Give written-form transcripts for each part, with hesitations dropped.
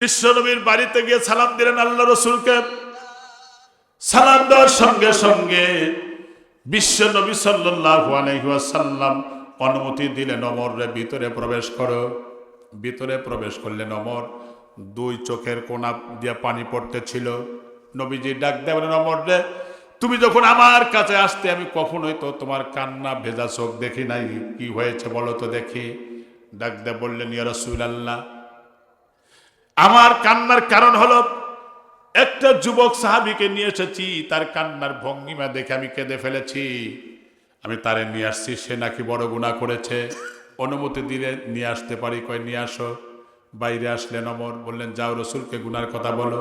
বিশ্বনবীর বাড়িতে গিয়ে সালাম দিলেন আল্লাহ রসুলকে। সালাম দেওয়ার সঙ্গে সঙ্গে বিশ্বনবী সাল্লাল্লাহু আলাইহি ওয়াসাল্লাম অনুমতি দিলেন, ওমর ভিতরে প্রবেশ করো। ভিতরে প্রবেশ করলেন ওমর। দুই চোখের কোনা দিয়ে পানি পড়তেছিল। নবীজি ডাক দেবেন, ওমর রে, তুমি যখন আমার কাছে আসতে আমি কখনোই তো তোমার কান্না ভেজা চোখ দেখি নাই, কি হয়েছে বলো তো দেখি। ডাক দে বললেন, ইয়া রাসূলুল্লাহ, আমার কান্নার কারণ হলো একটা যুবক সাহাবীকে নিয়ে এসেছি, তার কান্নার ভঙ্গিমা দেখে আমি কেঁদে ফেলেছি। আমি তারে নিয়ে আসছি, সে নাকি বড় গুনাহ করেছে, অনুমতি দিলে নিয়ে আসতে পারি। কয় নিয়ে আসো। বাইরে আসলেন ওমর, বললেন যাও রসুলকে গুনার কথা বলো।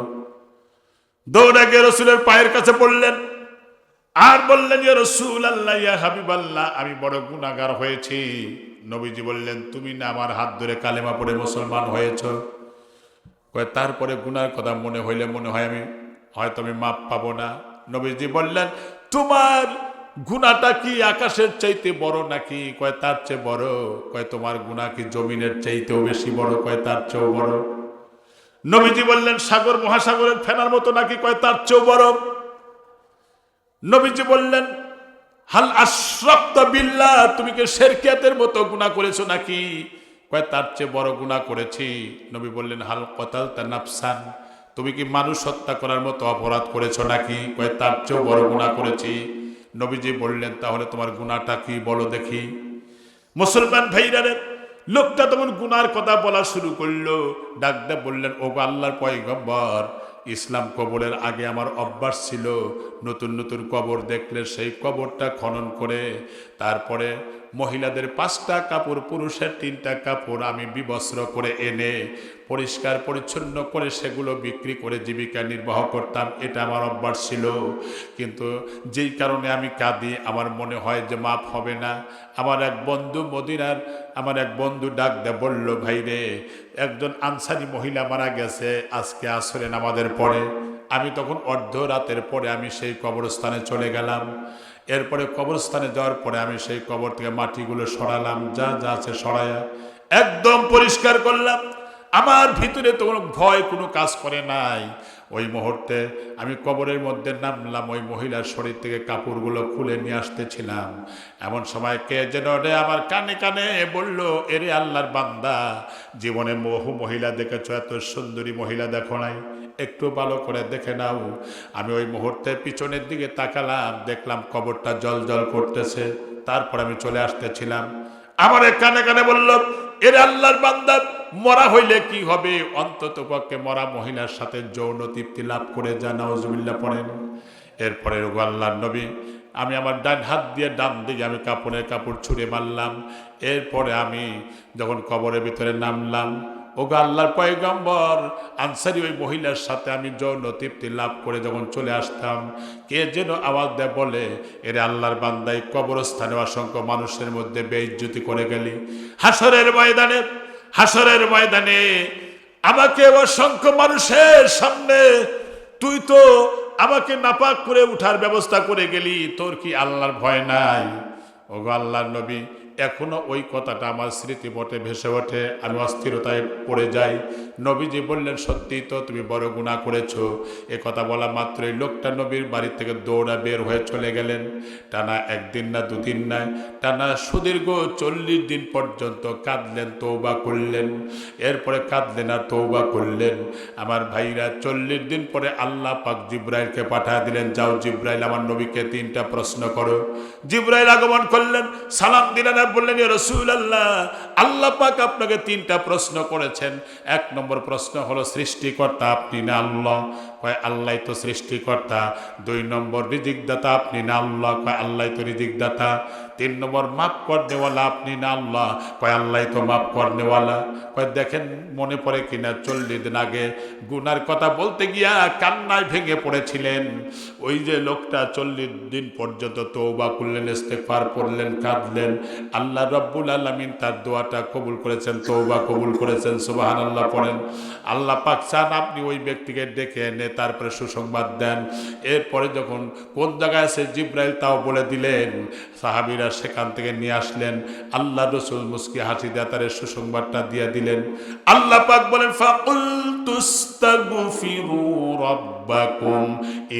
দৌড়ে গিয়ে রসুলের পায়ের কাছে পড়লেন আর বললেন, ইয়া রাসূলুল্লাহ, ইয়া হাবিবাল্লাহ, আমি বড় গুনাহগার হয়েছি। নবীজি বললেন, তুমি না আমার হাত ধরে কালেমা পড়ে মুসলমান হয়েছ। কয় তারপরে গুনার কথা মনে হইলে মনে হয় হয়তো আমি মাপ পাবো না। নবীজি বললেন, তোমার গুনাহটা কি আকাশের চাইতে বড় নাকি? কয় তার চেয়ে বড়। কয় তোমার গুনাহ কি জমিনের চাইতেও বেশি বড়? কয় তার চেয়েও বড়। নবীজি বললেন, সাগর মহাসাগরের ফেনার মতো নাকি? কয় তার চেয়েও বড়। নবীজি বললেন, হাল আশরাকতা বিল্লাহ, তুমি কি শিরকিয়াতের মতো গুনাহ করেছো নাকি? কয় তার চেয়ে বড় গুনাহ করেছি। নবী বললেন, হাল কতালতা নাফসান, তুমি কি মানুষ হত্যা করার মতো অপরাধ করেছো নাকি? কয় তার চেয়েও বড় গুনাহ করেছি। নবীজি বললেন, তাহলে তোমার গুনাহটা কি বলো দেখি। মুসলমান ভাইরা রে, লোকটা তখন গুনার কথা বলা শুরু করলো। ডাক দিয়ে বললেন, ও আল্লাহর পয়গম্বর, ইসলাম কবরের আগে আমার অভ্যাস ছিল, নতুন নতুন কবর দেখলে সেই কবরটা খনন করে তারপরে মহিলাদের 5টা কাপড়, পুরুষের 3টা কাপড় আমি বিবস্ত্র করে এনে পরিষ্কার পরিচ্ছন্ন করে সেগুলো বিক্রি করে জীবিকা নির্বাহ করতাম। এটা আমার অভ্যাস ছিল। কিন্তু যেই কারণে আমি কাঁদি, আমার মনে হয় যে মাপ হবে না। আমার এক বন্ধু ডাক দিয়ে বলল, ভাই রে, একজন আনসারি মহিলা মারা গেছে আজকে আসরে নামাজের পরে। আমি তখন অর্ধরাতের পরে আমি সেই কবরস্থানে চলে গেলাম। এরপরে কবরস্থানে যাওয়ার পরে আমি সেই কবর থেকে মাটিগুলো সরালাম, যা যা আছে সরাইয়া একদম পরিষ্কার করলাম। আমার ভিতরে তো কোনো ভয় কোনো কাজ করে নাই। ওই মুহূর্তে আমি কবরের মধ্যে নামলাম, ওই মহিলার শরীর থেকে কাপড়গুলো খুলে নিয়ে আসতেছিলাম। এমন সময় কে যেন আমার কানে কানে বলল, এরে আল্লাহর বান্দা, জীবনে বহু মহিলা দেখেছো, এত সুন্দরী মহিলা দেখো নাই, একটু ভালো করে দেখে নাও। আমি ওই মুহূর্তে পিছনের দিকে তাকালাম, দেখলাম কবরটা জল জল করতেছে। তারপর আমি চলে আসতেছিলাম। আমার কানে কানে বলল, এর আল্লাহর বান্দা, মরা হইলে কি হবে? অন্তত পক্ষে মরা মহিলার সাথে যৌন তৃপ্তি লাভ করে যা, নাউজুবিল্লাহ পড়েন। এরপরে আল্লাহর নবী, আমি আমার ডান হাত দিয়ে ডান দিকে আমি কাপড় ছুঁড়ে মারলাম। এরপরে আমি যখন কবরের ভিতরে নামলাম, ওগো আল্লাহর পয়গম্বর, আনসারি ওই মহিলার সাথে আমি যৌন তৃপ্তি লাভ করে যখন চলে আসতাম, কে যেন আওয়াজ দেয় বলে, এরে আল্লাহর বান্দাই কবরস্থানে অসংখ্য মানুষের মধ্যে বেইজ্জতি করে গেলি। হাসরের ময়দানে আমাকে অসংখ্য মানুষের সামনে তুই তো আমাকে নাপাক করে উঠার ব্যবস্থা করে গেলি, তোর কি আল্লাহর ভয় নাই? ওগো আল্লাহর নবী, এখনো ওই কথাটা আমার স্মৃতিপটে ভেসে ওঠে, আমি অস্থিরতায় পড়ে যাই। নবীজি বললেন, সত্যি তো, তুমি বড় গুনাহ করেছো। এ কথা বলা মাত্রই লোকটা নবীর বাড়ি থেকে দৌড়া বের হয়ে চলে গেলেন। টানা 1 দিন না 2 দিন নয়, টানা সুদীর্ঘ 40 দিন পর্যন্ত কাঁদলেন, তওবা করলেন। এরপরে কাঁদলেন আর তওবা করলেন। আমার ভাইরা, 40 দিন পরে আল্লাহ পাক জিব্রাইলকে পাঠিয়ে দিলেন, যাও জিব্রাইল, আমার নবীকে 3টা প্রশ্ন করো। জিব্রাইল আগমন করলেন, সালাম দিলেন আর বললেন, ইয়া রাসূলুল্লাহ, আল্লাহ পাক আপনাকে 3টা প্রশ্ন করেছেন। 1 নম্বর প্রশ্ন হলো, সৃষ্টিকর্তা আপনি না আল্লাহ? কয় আল্লাহই তো সৃষ্টিকর্তা। 2 নম্বর, রিজিকদাতা আপনি না আল্লাহ? কয় আল্লাহই তো রিজিকদাতা। 3 নম্বর, মাফ করনেওয়ালা আপনি না আল্লাহ? কয় আল্লাহই তো মাফ করনেওয়ালা। কয় দেখেন মনে পড়ে কিনা, 40 দিন আগে গুনার কথা বলতে গিয়া কান্নায় ভেঙে পড়েছিলেন। ওই যে লোকটা 40 দিন পর্যন্ত তওবা করলেন, ইস্তেগফার পড়লেন, কাঁদলেন, আল্লাহ রাব্বুল আলামিন তার দোয়াটা কবুল করেছেন, তওবা কবুল করেছেন। সুবহানাল্লাহ পড়েন। আল্লাহ পাক চান আপনি ওই ব্যক্তিকে ডেকে এনে তারপরে সুসংবাদ দেন। এরপরে যখন কোন জায়গায় আছে জিব্রাইল তাও বলে দিলেন। সাহাবীরা সেখান থেকে নিয়ে আসলেন। আল্লাহ রসুল মুস্কি হাসি দিয়ে তার সুসংবাদটা দিয়ে দিলেন। আল্লাহ পাক বলেন ফাকুল তুস্তাগফিরু রাব্বাকুম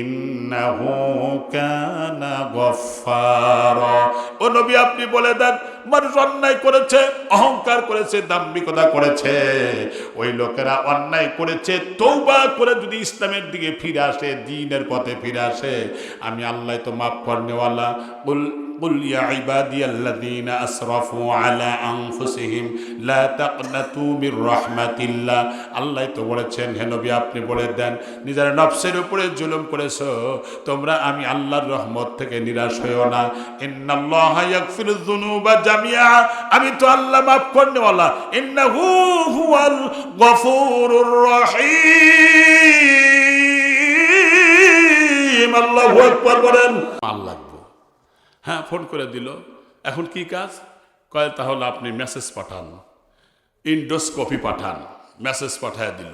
ইন্নাহু কানা গফফারা। ও নবী আপনি বলে দেন, মানুষ অন্যায় করেছে, অহংকার করেছে, দাম্ভিকতা করেছে, ওই লোকেরা অন্যায় করেছে, তওবা করে যদি ইসলামের দিকে ফিরে আসে, দ্বীনের পথে ফিরে আসে, আমি আল্লাহ তো মাফ করনেওয়ালা। قل يا عبادي الذين أسرفوا على أنفسهم لا تقنطوا من رحمة الله। আল্লাহ তো বলেছেন, হে নবী আপনি বলে দেন, নিজের নফসের উপরে জুলুম করেছো, তোমরা আমি আল্লাহর রহমত থেকে নিরাশ হইও না। ইন্নাল্লাহা ইয়াগফিরুয যুনুবা জামিআ, আমি তো আল্লাহ মাফ করনেওয়ালা। ইন্নাহু হুয়াল গফুরুর রহিম। আল্লাহু আকবার বলেন। আল্লাহ হ্যাঁ ফোন করে দিল, এখন কি কাজ কয়, তাহলে আপনি মেসেজ পাঠান, ইন্ডোস্কপি পাঠান। মেসেজ পাঠায় দিল,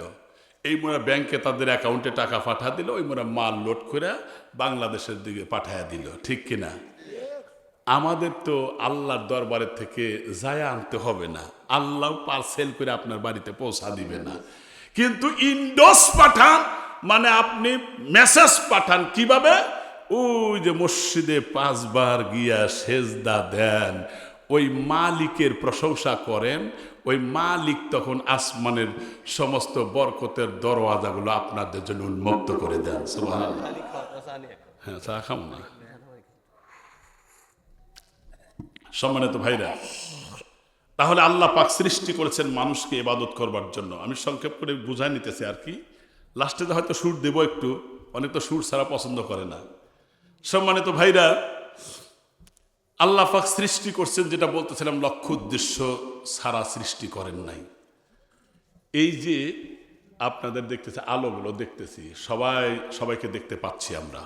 এই মোরা ব্যাংকে তাদের অ্যাকাউন্টে টাকা পাঠা দিল, ওই মোরা মাল লোড করে বাংলাদেশের দিকে পাঠায় দিল, ঠিক কিনা? আমাদের তো আল্লাহর দরবারের থেকে যায় আনতে হবে না, আল্লাহ পার্সেল করে আপনার বাড়িতে পৌঁছা দিবে না। কিন্তু ইন্ডোস পাঠান মানে আপনি মেসেজ পাঠান কিভাবে? ওই যে মসজিদে 5 বার গিয়া সেজদা দেন, ওই মালিকের প্রশংসা করেন, ওই মালিক তখন আসমানের সমস্ত বরকতের দরওয়াজাগুলো আপনাদের জন্য উন্মুক্ত করে দেন। সুবহানাল্লাহ। হ্যাঁ চা খাম না। সম্মানিত ভাইরা, তাহলে আল্লাহ পাক সৃষ্টি করেছেন মানুষকে ইবাদত করবার জন্য। আমি সংক্ষেপ করে বুঝাই নিতেছি আর কি, লাস্টে হয়তো সুর দেব একটু, অনেক তো সুর ছাড়া পছন্দ করে না। সম্মানিত ভাইরা, আল্লাহ পাক সৃষ্টি করছেন, যেটা বলতেছিলাম লক্ষ্য উদ্দেশ্য ছাড়া সৃষ্টি করেন নাই। এই যে আপনাদের দেখতেছি, আলোগুলো দেখতেছি, সবাইকে দেখতে পাচ্ছি আমরা।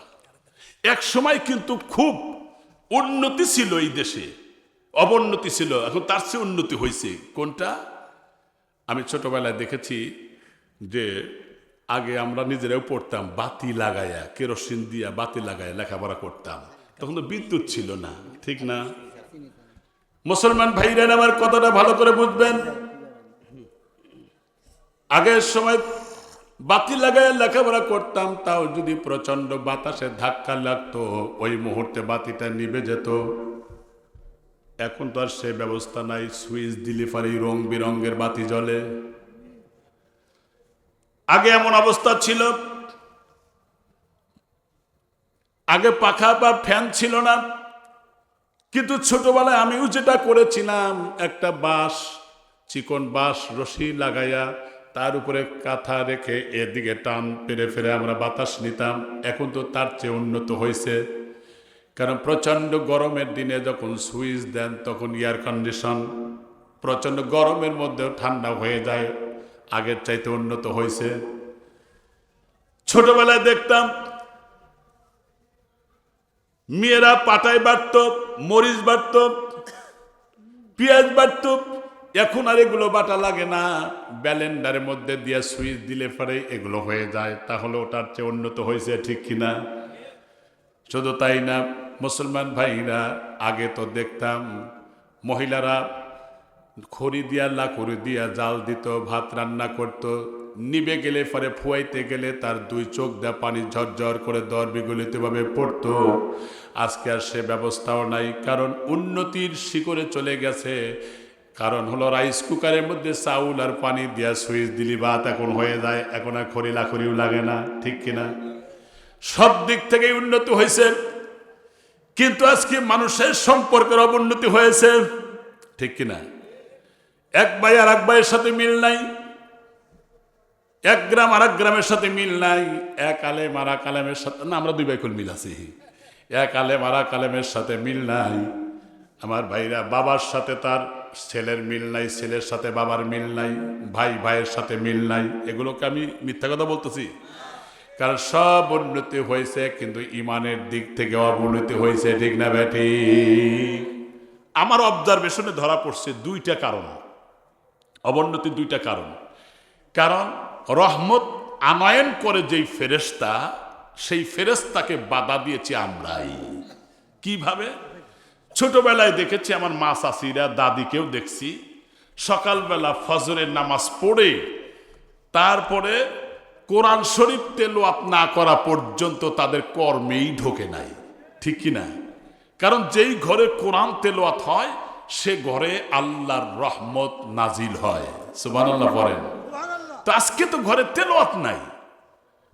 এক সময় কিন্তু খুব উন্নতি ছিল এই দেশে, অবনতি ছিল, এখন তার চেয়ে উন্নতি হয়েছে। কোনটা? আমি ছোটবেলায় দেখেছি যে আগে আমরা নিজেরাও পড়তাম বাতি লাগায়া, কেরোসিন দিয়া বাতি লাগায়া লেখাপড়া করতাম, তখন তো বিদ্যুৎ ছিল না, ঠিক না? মুসলমান ভাইরা আমার কথাটা ভালো করে বুঝবেন। আগের সময় বাতি লাগায় লেখাপড়া করতাম, তাও যদি প্রচন্ড বাতাসে ধাক্কা লাগতো ওই মুহূর্তে বাতিটা নিভে যেত। এখন তো আর সে ব্যবস্থা নাই, সুইচ দিলে পারে রং বেরঙের বাতি জ্বলে। আগে এমন অবস্থা ছিল, আগে পাখা বা ফ্যান ছিল না, কিন্তু ছোটবেলায় আমিও যেটা করেছিলাম, একটা বাঁশ, চিকন বাঁশ রশি লাগাইয়া তার উপরে কাঁথা রেখে এদিকে টান পেরে ফেরে আমরা বাতাস নিতাম। এখন তো তার চেয়ে উন্নত হয়েছে, কারণ প্রচণ্ড গরমের দিনে যখন সুইচ দেন তখন এয়ার কন্ডিশন, প্রচণ্ড গরমের মধ্যেও ঠান্ডা হয়ে যায়, আগের চাইতে উন্নত হয়েছে। ছোটবেলায় দেখতাম মেয়েরা পাটায় বাটত, মরিচ বাটত, পেঁয়াজ বাটত, এখন আর এগুলো বাটা লাগে না, ব্যালেন্ডারের মধ্যে দিয়ে সুইচ দিলে পরে এগুলো হয়ে যায়। তাহলে ওটার চেয়ে উন্নত হয়েছে, ঠিক কিনা? শুধু তাই না মুসলমান ভাইরা, আগে তো দেখতাম মহিলারা খড়ি দিয়া লাকড়ি দিয়া জাল দিত, ভাত রান্না করত, নিবে গেলে পরে ফুয়াইতে গেলে তার 2 চোখ দিয়ে পানি ঝরঝর করে দরবিগলিত ভাবে পড়তো। আজকে আর সে ব্যবস্থাও নাই, কারণ উন্নতির শিখরে চলে গেছে। কারণ হলো রাইস কুকারের মধ্যে চাউল আর পানি দিয়া সুইচ দিলি ভাত এখন হয়ে যায়, এখন আর খড়ি লাকড়িও লাগে না, ঠিক কিনা? সব দিক থেকেই উন্নতি হয়েছে, কিন্তু আজকে মানুষের সম্পর্কের অবনতি হয়েছে, ঠিক কিনা? এক ভাই আর এক ভাইয়ের সাথে মিল নাই, এক গ্রাম আর এক গ্রামের সাথে মিল নাই, এক আলেম আর এক আলেমের সাথে না, আমরা 2 ভাই কুল মিল আছি, এক আলেম আর এক আলেমের সাথে মিল নাই। আমার ভাইরা, বাবার সাথে তার ছেলের মিল নাই, ছেলের সাথে বাবার মিল নাই, ভাই ভাইয়ের সাথে মিল নাই। এগুলোকে আমি মিথ্যা কথা বলতেছি? কারণ সব উন্নতি হয়েছে, কিন্তু ইমানের দিক থেকে অবনতি হয়েছে, ঠিক না বেটি? আমার অবজারভেশনে ধরা পড়ছে 2টা কারণ অবনতির, 2টা কারণ। কারণ রহমত আনয়ন করে যেই ফেরেশতা, সেই ফেরেশতাকে বাধা দিয়েছি আমরাই। কিভাবে? ছোটবেলায় দেখেছি আমার মা চাষিরা, দাদিকেও দেখছি, সকালবেলা ফজরের নামাজ পড়ে তারপরে কোরআন শরীফ তেলাওয়াত না করা পর্যন্ত তাদের কর্মেই ঢোকে নাই, ঠিক কিনা? কারণ যেই ঘরে কোরআন তেলাওয়াত হয় সে ঘরে আল্লাহর রহমত নাজিল হয়। সুবহানাল্লাহ পড়েন। তো আজকে তো ঘরে তেলাওয়াত নাই,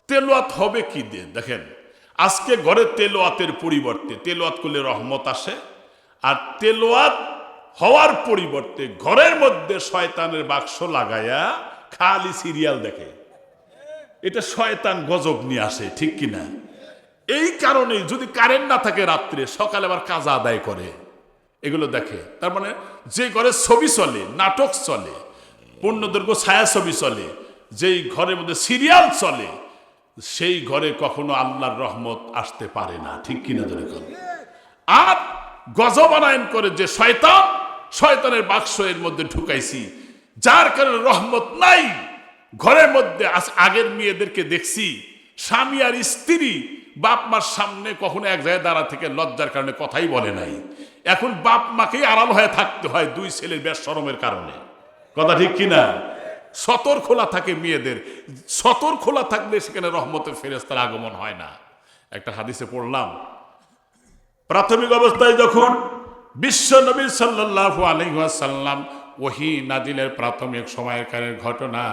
তেলাওয়াত হবে কি দিয়ে? দেখেন, আজকে ঘরে তেলাওয়াতের পরিবর্তে তেলাওয়াত করলে রহমত আসে, আর তেলাওয়াত হওয়ার পরিবর্তে ঘরের মধ্যে শয়তানের বাক্স লাগায়া খালি সিরিয়াল দেখে। এটা শয়তান গজব নিয়ে আসে, ঠিক কিনা? এই কারণে যদি কারেন্ট না থাকে রাত্রে, সকালে আবার কাজা আদায় করে, এগুলো দেখে। তার মানে যে ঘরে ছবি চলে, নাটক চলে, পূর্ণদৈর্ঘ্য ছায়া ছবি চলে, যেই ঘরের মধ্যে সিরিয়াল চলে, সেই ঘরে কখনো আল্লাহর রহমত আসতে পারে না, ঠিক কিনা? ধরে করে আর গজব আনায়ন করে যে শয়তান, শয়তানের বাক্স এর মধ্যে ঢুকাইছি, যার কারণে রহমত নাই ঘরের মধ্যে। আগের মেয়েদেরকে দেখছি স্বামী আর স্ত্রী বাপ মার সামনে কখনো এক জায়গায় দাঁড়া থেকে লজ্জার কারণে কথাই বলে নাই। এখন বাপ মাকেই আড়াল হয়ে থাকতে হয় দুই ছেলের বেশরমের কারণে, কথা ঠিক কিনা? সতর খোলা থাকে মেয়েদের, সতর খোলা থাকলে সেখানে রহমতের ফেরেশতার আগমন হয় না। একটা হাদিসে পড়লাম, প্রাথমিক অবস্থায় যখন বিশ্ব নবী সাল্লাল্লাহু আলাইহি ওয়াসাল্লাম ওহী নাজিলের প্রাথমিক সময়কারের ঘটনা,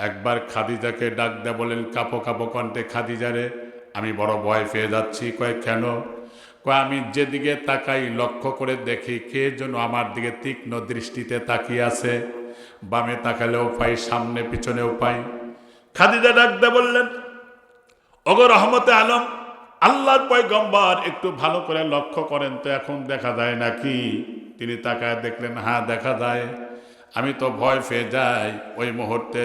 একবার খাদিজাকে ডাক দেয়া বলেন কাঁপো কাঁপো কণ্ঠে, খাদিজা রে, আমি বড় ভয় পেয়ে যাচ্ছি। কয় কেন? কয় আমি যেদিকে তাকাই লক্ষ্য করে দেখি কে যেন আমার দিকে তীক্ষ্ণ দৃষ্টিতে তাকিয়ে আছে, বামে তাকালেও পাই, সামনে পিছনেও পাই। খাদিজা ডাক দেয়া বললেন, ওগো রহমতে আলম, আল্লাহর পয়গম্বর একটু ভালো করে লক্ষ্য করেন তো, এখন দেখা যায় নাকি? তিনি তাকায় দেখলেন, হ্যাঁ দেখা যায়। আমি তো ভয় পেয়ে যাই ওই মুহূর্তে।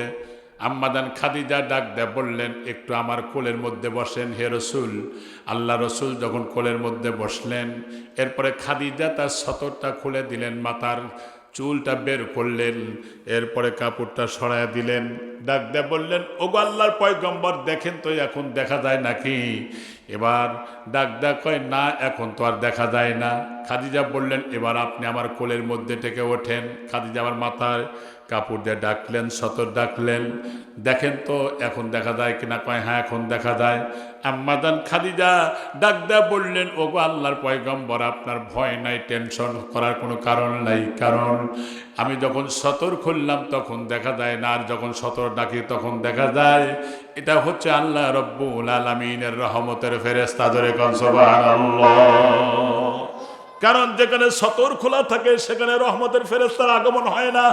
আম্মাদান খাদিজা ডাক দেয়া বললেন, একটু আমার কোলের মধ্যে বসেন হে রসুল। আল্লাহ রসুল যখন কোলের মধ্যে বসলেন, এরপরে খাদিজা তার সতরটা খুলে দিলেন, মাথার চুলটা বের করলেন, এরপরে কাপড়টা সরাইয়া দিলেন, ডাক দেয়া বললেন, ওগো আল্লাহর পয়গম্বর দেখেন তো এখন দেখা যায় নাকি? এবার ডাক দেয়া কয়, না এখন তো আর দেখা যায় না। খাদিজা বললেন, এবার আপনি আমার কোলের মধ্যে থেকে ওঠেন। খাদিজা আমার মাথায় কাপড় দিয়ে ডাকলেন, সতর ডাকলেন, দেখেন তো এখন দেখা যায় কিনা? কয় হ্যাঁ এখন দেখা যায়। আম্মাদান খাদিজা ডাক দেয়া বললেন, ওগো আল্লাহর পয়গম্বর আপনার ভয় নাই, টেনশন করার কোনো কারণ নাই, কারণ আমি যখন সতর খুললাম তখন দেখা যায় না, আর যখন সতর ডাকি তখন দেখা যায়। এটা হচ্ছে আল্লাহ রব্বুল আলামিনের রহমতের ফেরেশতা, ধরে কোন সুবহানাল্লাহ। কারণ যেখানে সতর খোলা থাকে সেখানে রহমতের ফেরেশতার আগমন হয় না,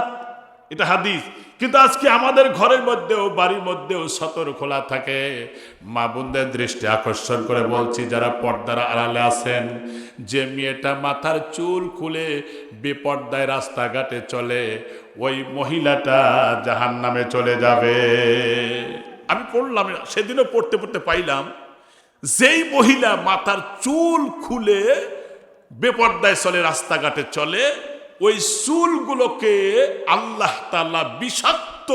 এটা হাদিস। কিন্তু আজকে আমাদের ঘরের মধ্যেও বাড়ির মধ্যেও সতর খোলা থাকে। মা বোনদের দৃষ্টি আকর্ষণ করে বলছি, যারা পর্দার আড়ালে আছেন, যে মেয়েটা মাথার চুল খুলে বেপর্দায় রাস্তাঘাটে চলে, ওই মহিলাটা জাহান্নামে চলে যাবে। আমি পড়লাম, সেদিনও পড়তে পড়তে পাইলাম, যেই মহিলা মাথার চুল খুলে বেপর্দায় চলে, রাস্তাঘাটে চলে, ওই চুলগুলোকে আল্লাহ তাআলা বিষাক্ত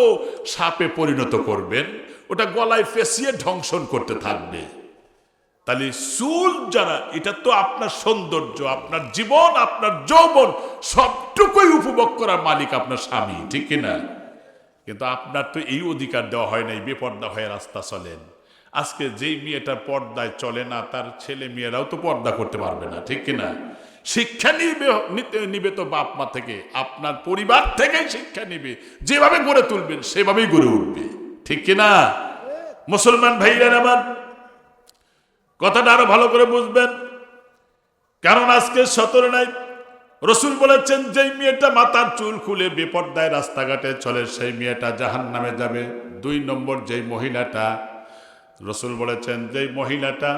সাপে পরিণত করবেন, ওটা গলায় ফেঁসিয়ে ধ্বংসন করতে থাকবে। তাহলে চুল যারা, এটা তো আপনার সৌন্দর্য, আপনার জীবন, আপনার যৌবন সবটুকুই উপভোগ করার মালিক আপনার স্বামী, ঠিক কিনা? কিন্তু আপনার তো এই অধিকার দেওয়া হয় নাই, বেপর্দা হয়ে রাস্তা চলেন। আজকে যেই মেয়েটা পর্দায় চলে না, তার ছেলে মেয়েরাও তো পর্দা করতে পারবে না, ঠিক কিনা? শিক্ষা নিবে তো বাপ মা থেকে, আপনার পরিবার থেকেই শিক্ষা নিবে। যেভাবে গড়ে তুলবেন সেভাবেই গড়ে উঠবে, ঠিক কিনা? মুসলমান ভাইরা আমার কথাটা আরো ভালো করে বুঝবেন, কারণ আজকে সতর নাই। রসুল বলেছেন, যেই মেয়েটা মাথার চুল খুলে বেপর্দায় রাস্তাঘাটে চলে সেই মেয়েটা জাহান্নামে যাবে। 2 নম্বর, যেই মহিলাটা, রসুল বলেছেন যেই মহিলাটা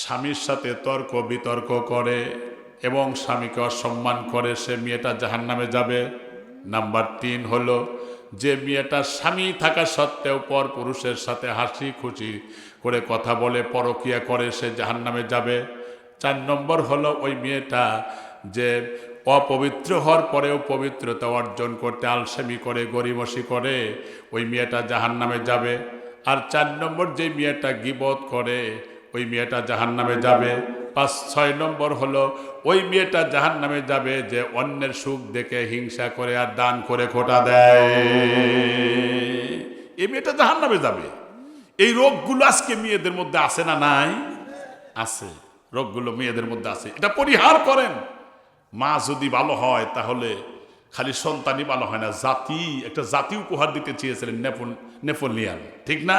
স্বামীর সাথে তর্ক বিতর্ক করে এবং স্বামীকে অসম্মান করে, সে মেয়েটা জাহান্নামে যাবে। নাম্বার 3 হলো, যে মেয়েটা স্বামী থাকা সত্ত্বেও পর পুরুষের সাথে হাসি খুশি করে কথা বলে, পরকিয়া করে, সে জাহান্নামে যাবে। 4 নম্বর হলো, ওই মেয়েটা যে অপবিত্র হওয়ার পরেও পবিত্রতা অর্জন করতে আলসেমি করে, গরিমসি করে, ওই মেয়েটা জাহান্নামে যাবে। আর 4 নম্বর, যে মেয়েটা গীবত করে, ওই মেয়েটা জাহান্নামে যাবে। 5-6 নম্বর হলো ওই মেয়েটা জাহান্নামে যাবে যে অন্যের সুখ দেখে হিংসা করে আর দান করে খোটা দেয়। এই মেয়েটা জাহান্নামে যাবে। এই রোগগুলো আজকে মেয়েদের মধ্যে আছে না নাই? আছে, রোগগুলো মেয়েদের মধ্যে আছে। এটা পরিহার করেন। মা যদি ভালো হয় তাহলে খালি সন্তানই ভালো হয় না, একটা জাতি উপহার দিতে চেয়েছিলেন নেপোলিয়ান, ঠিক না?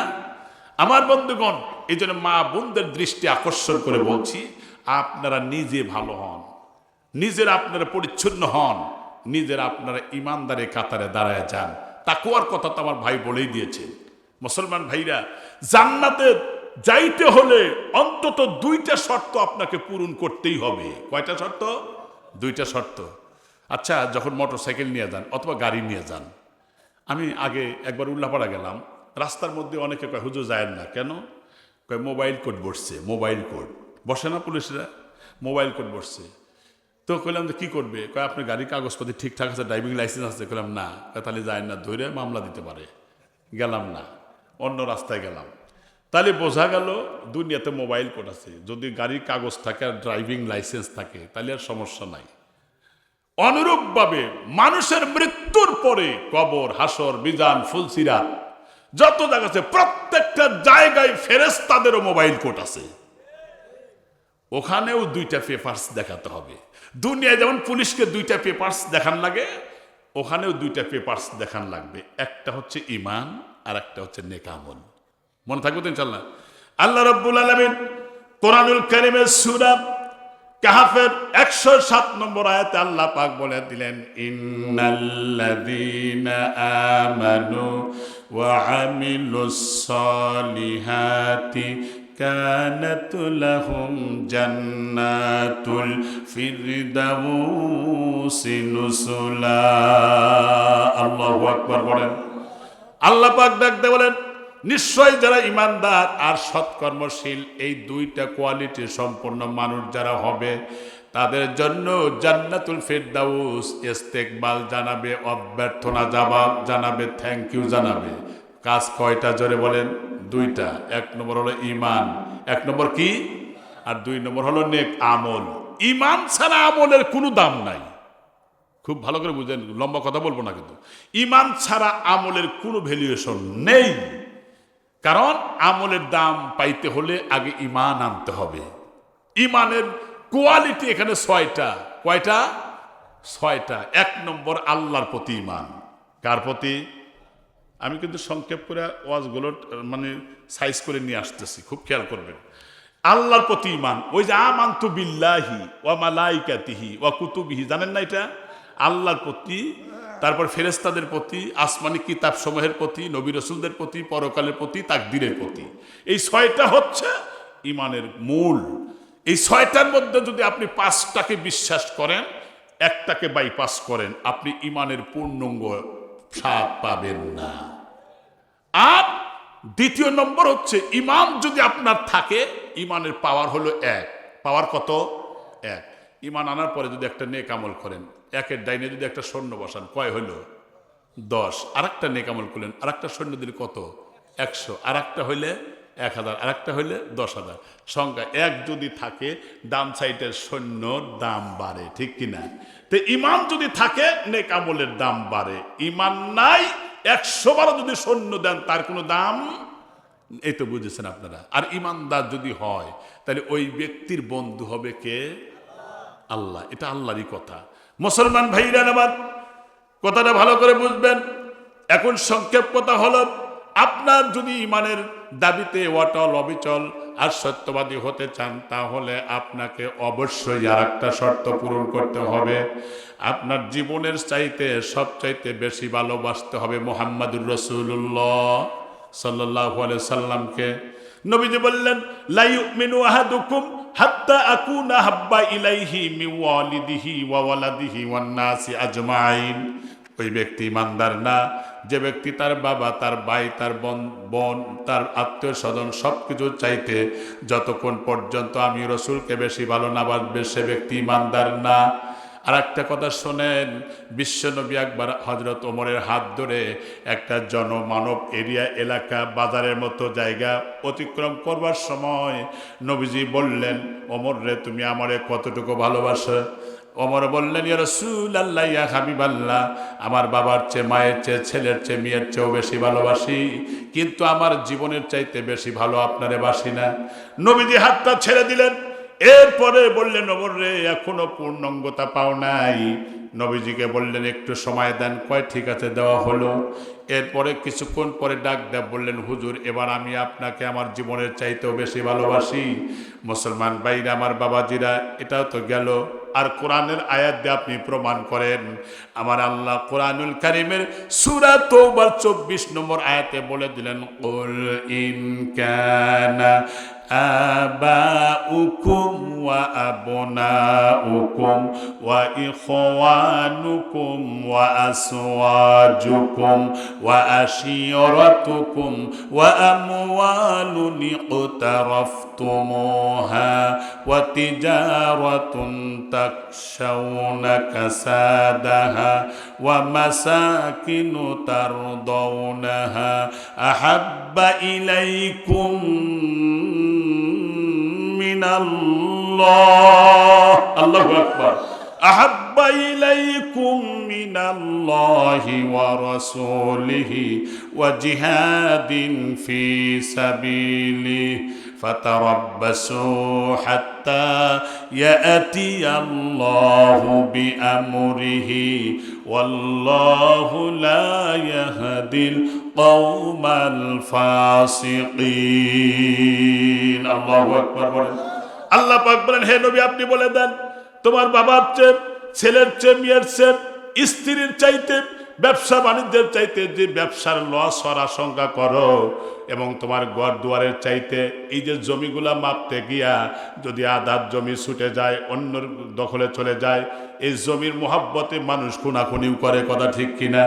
আমার বন্ধুগণ, এই জন্য মা বোনদের দৃষ্টি আকর্ষণ করে বলছি, আপনারা নিজে ভালো হন, নিজের আপনারা পরিচ্ছন্ন হন, নিজের আপনারা ইমানদারের কাতারে দাঁড়ায় যান। তাকওয়ার কথা তো আমার ভাই বলেই দিয়েছে। মুসলমান ভাইরা, জান্নাতে যাইতে হলে অন্তত 2টা শর্ত আপনাকে পূরণ করতেই হবে। কয়টা শর্ত? 2টা শর্ত। আচ্ছা, যখন মোটরসাইকেল নিয়ে যান অথবা গাড়ি নিয়ে যান, আমি আগে একবার উল্লাপাড়া গেলাম, রাস্তার মধ্যে অনেকে কয় হুজুর যায়েন না কেন? কয় মোবাইল কোড বসছে। মোবাইল কোড বসে না পুলিশরা? মোবাইল কোড বসছে। তো কইলাম যে কী করবে? কয় আপনার গাড়ির কাগজপত্র ঠিকঠাক আছে, ড্রাইভিং লাইসেন্স আছে? কইলাম না। তাহলে যায়েন না, ধরে মামলা দিতে পারে। গেলাম না, অন্য রাস্তায় গেলাম। তাহলে বোঝা গেল দুনিয়াতে মোবাইল কোড আছে। যদি গাড়ির কাগজ থাকে আর ড্রাইভিং লাইসেন্স থাকে তাহলে আর সমস্যা নাই। অনুরূপভাবে মানুষের মৃত্যুর পরে কবর, হাসর, মিজান, ফুলসিরাত যত জায়গা আছে প্রত্যেকটা জায়গায় ফেরেশতাদেরও মোবাইল কোড আছে। ওখানেও 2টা পেপারস দেখাতে হবে। দুনিয়ায় যেমন পুলিশকে 2টা পেপারস দেখান লাগে, ওখানেও 2টা পেপারস দেখান লাগবে। একটা হচ্ছে ঈমান আর একটা হচ্ছে নেক আমল। মনে থাকবে তো ইনশাআল্লাহ? আল্লাহ রাব্বুল আলামিন কোরআনুল কারীমের সূরা কাহফের 107 নম্বর আয়াতে আল্লাহ পাক বলে দিলেন, ইন্নাল্লাযীনা আমানু ওয়া আমিলুস সালিহাতি কানাত লাহুম জান্নাতুল ফিরদাউসি নুসুলা। আল্লাহু আকবার বলেন। আল্লাহ পাক ডাকতে বলেন, নিশ্চয় যারা ইমানদার আর সৎকর্মশীল, এই 2টা কোয়ালিটি সম্পন্ন মানুষ যারা হবে, তাদের জন্য জান্নাতুল ফিরদাউস ইস্তেকবাল জানাবে, অভ্যর্থনা জবাব জানাবে, থ্যাংক ইউ জানাবে। কাজ কয়টা জোরে বলেন? 2টা। 1 নম্বর হলো ঈমান, 1 নম্বর কি? আর 2 নম্বর হলো নেক আমল। ঈমান ছাড়া আমলের কোনো দাম নাই। খুব ভালো করে বুঝেন, লম্বা কথা বলবো না, কিন্তু ঈমান ছাড়া আমলের কোনো ভ্যালুয়েশন নেই। কারণ আমলের দাম পাইতে হলে আগে ঈমান আনতে হবে। ঈমানের কোয়ালিটি এখানে 6টা। কয়টা? 6টা। 1 নম্বর আল্লাহর প্রতি ঈমান। কার প্রতি? আমি কিন্তু সংক্ষেপ করে ওয়াজগুলো মানে সাইজ করে নিয়ে আসতেছি, খুব খেয়াল করবেন। আল্লাহর প্রতি ঈমান, ওই যে আমানতু বিল্লাহি ওয়া মালাইকাতিহি ওয়া কুতুবিহি, জানেন না এটা? আল্লাহর প্রতি, তারপর ফেরেশতাদের প্রতি, আসমানি কিতাব সমূহের প্রতি, নবী রাসূলদের প্রতি, পরকালের প্রতি, তাকদীরের প্রতি। এই 6টা হচ্ছে ঈমানের মূল। এই 6টার মধ্যে যদি আপনি 5টাকে বিশ্বাস করেন, একটাকে বাইপাস করেন, আপনি ঈমানের পূর্ণাঙ্গ স্বাদ পাবেন না। আর 2য় নম্বর হচ্ছে, ঈমান যদি আপনার থাকে, ঈমানের পাওয়ার হলো 1। পাওয়ার কত? 1। ঈমান আনার পরে যদি একটা নেক আমল করেন, 1-এর ডাইনে যদি একটা সৈন্য বসান, কয় হইল? 10। আর একটা নেক আমল করলেন, আর একটা সৈন্য দিলে কত? 100। আর একটা হইলে 1000, আর একটা হইলে 10,000। সংখ্যা 1 যদি থাকে, ডান সাইডের সৈন্যর দাম বাড়ে, ঠিক কিনা? তো ঈমান যদি থাকে, নেক আমলের দাম বাড়ে। ঈমান নাই, 100 বার যদি সৈন্য দেন, তার কোনো দাম, এই তো বুঝেছেন আপনারা। আর ঈমানদার যদি হয়, তাহলে ওই ব্যক্তির বন্ধু হবে কে? আল্লাহ। এটা আল্লাহরই কথা। মুসলমান ভাইরা আমার কথাটা ভালো করে বুঝবেন। এখন সংক্ষেপ কথা হলো, আপনার যদি ঈমানের দাবিতে অটল, অবিচল আর সত্যবাদী হতে চান, তাহলে আপনাকে অবশ্যই আর একটা শর্ত পূরণ করতে হবে। আপনার জীবনের চাইতে সবচাইতে বেশি ভালোবাসতে হবে মুহাম্মাদুর রাসূলুল্লাহ সাল্লাল্লাহু আলাইহি সাল্লামকে। নবীজি বললেন, লা ইউমিনু আহাদুকুম হাত্তা আকুনা হাব্বা ইলাইহি মিন ওয়ালিদিহি ওয়া ওয়ালাদিহি ওয়ান নাসি আজমাইন। ওই ব্যক্তি ইমানদার না যে ব্যক্তি তার বাবা, তার ভাই, তার বোন, তার আত্মীয় স্বজন সবকিছু চাইতে যতক্ষণ পর্যন্ত আমি রসুলকে বেশি ভালো না বাসবে, সে ব্যক্তি ইমানদার না। আর একটা কথা শোনেন, বিশ্বনবী একবার হযরত ওমরের হাত ধরে একটা জনমানব এরিয়া এলাকা বাজারের মতো জায়গা অতিক্রম করবার সময় নবীজি বললেন, ওমর রে তুমি আমারে কতটুকু ভালোবাসো? ওমর বললেন, ইয়া রাসূলুল্লাহ, ইয়া হাবিবাল্লাহ, আমার বাবার চেয়ে, মায়ের চেয়ে, ছেলের চেয়ে, মেয়ের চেয়েও বেশি ভালোবাসি, কিন্তু আমার জীবনের চাইতে বেশি ভালো আপনারে বাসি না। নবীজি হাতটা ছেড়ে দিলেন। এরপরে বললেন, ওমর রে এখনো পূর্ণাঙ্গতা পাও নাই। নবীজিকে বললেন একটু সময় দেন। কয় ঠিক আছে, দেওয়া হলো। এরপরে কিছুক্ষণ পরে ডাক দেয়া বললেন, হুজুর এবার আমি আপনাকে আমার জীবনের চাইতেও বেশি ভালোবাসি। মুসলমান ভাইরা, আমার বাবাজিরা, এটাও তো গেল। আর কোরআনের আয়াত দিয়ে আপনি প্রমাণ করেন। আমার আল্লাহ কোরআনুল কারীমের সূরা তাওবার 24 নম্বর আয়াতে বলে দিলেন, কুল ইন কানা আবাউকুম ওয়া আবনাউকুম ওয়া ইখওয়ানুকুম ওয়া আসওয়াজুকুম ওয়া আশিরাতুকুম ওয়া আমওয়ালুন ইqtaraftumuha ওয়া তিজারাতুন তাকশাউনা কাসাদাহা ওয়া মাসাকিনু তারদাউনাহা আহাব্বা ইলাইকুম মিনাল্লাহ, আল্লাহু আকবার, আহাব্বা ইলাইকুম মিনাল্লাহি ওয়া রাসূলিহি ওয়া জিহাদিন ফি সাবিলিহি ফাতারাব্বাসু হাত্তা ইয়াতিয়াল্লাহু বিআমরিহি ওয়াল্লাহু লা ইয়াহদিল কওমাল ফাসিকিন। আল্লাহু আকবার বলেন। আল্লাহ পাক বলেন, হে নবী আপনি বলে দেন, তোমার বাবার চেয়ে, ছেলের চেয়ে, মেয়ের চেয়ে, স্ত্রীর চাইতে, ব্যবসা বাণিজ্যের চাইতে যে ব্যবসার লস হওয়ার আশঙ্কা করো, এবং তোমার ঘর দুয়ারের চাইতে এই যে জমিগুলা মাপতে গিয়া যদি আধার জমি ছুটে যায়, অন্যর দখলে চলে যায়, এই জমির মোহাব্বতে মানুষ খুনাখুনিও করে, কথা ঠিক কিনা?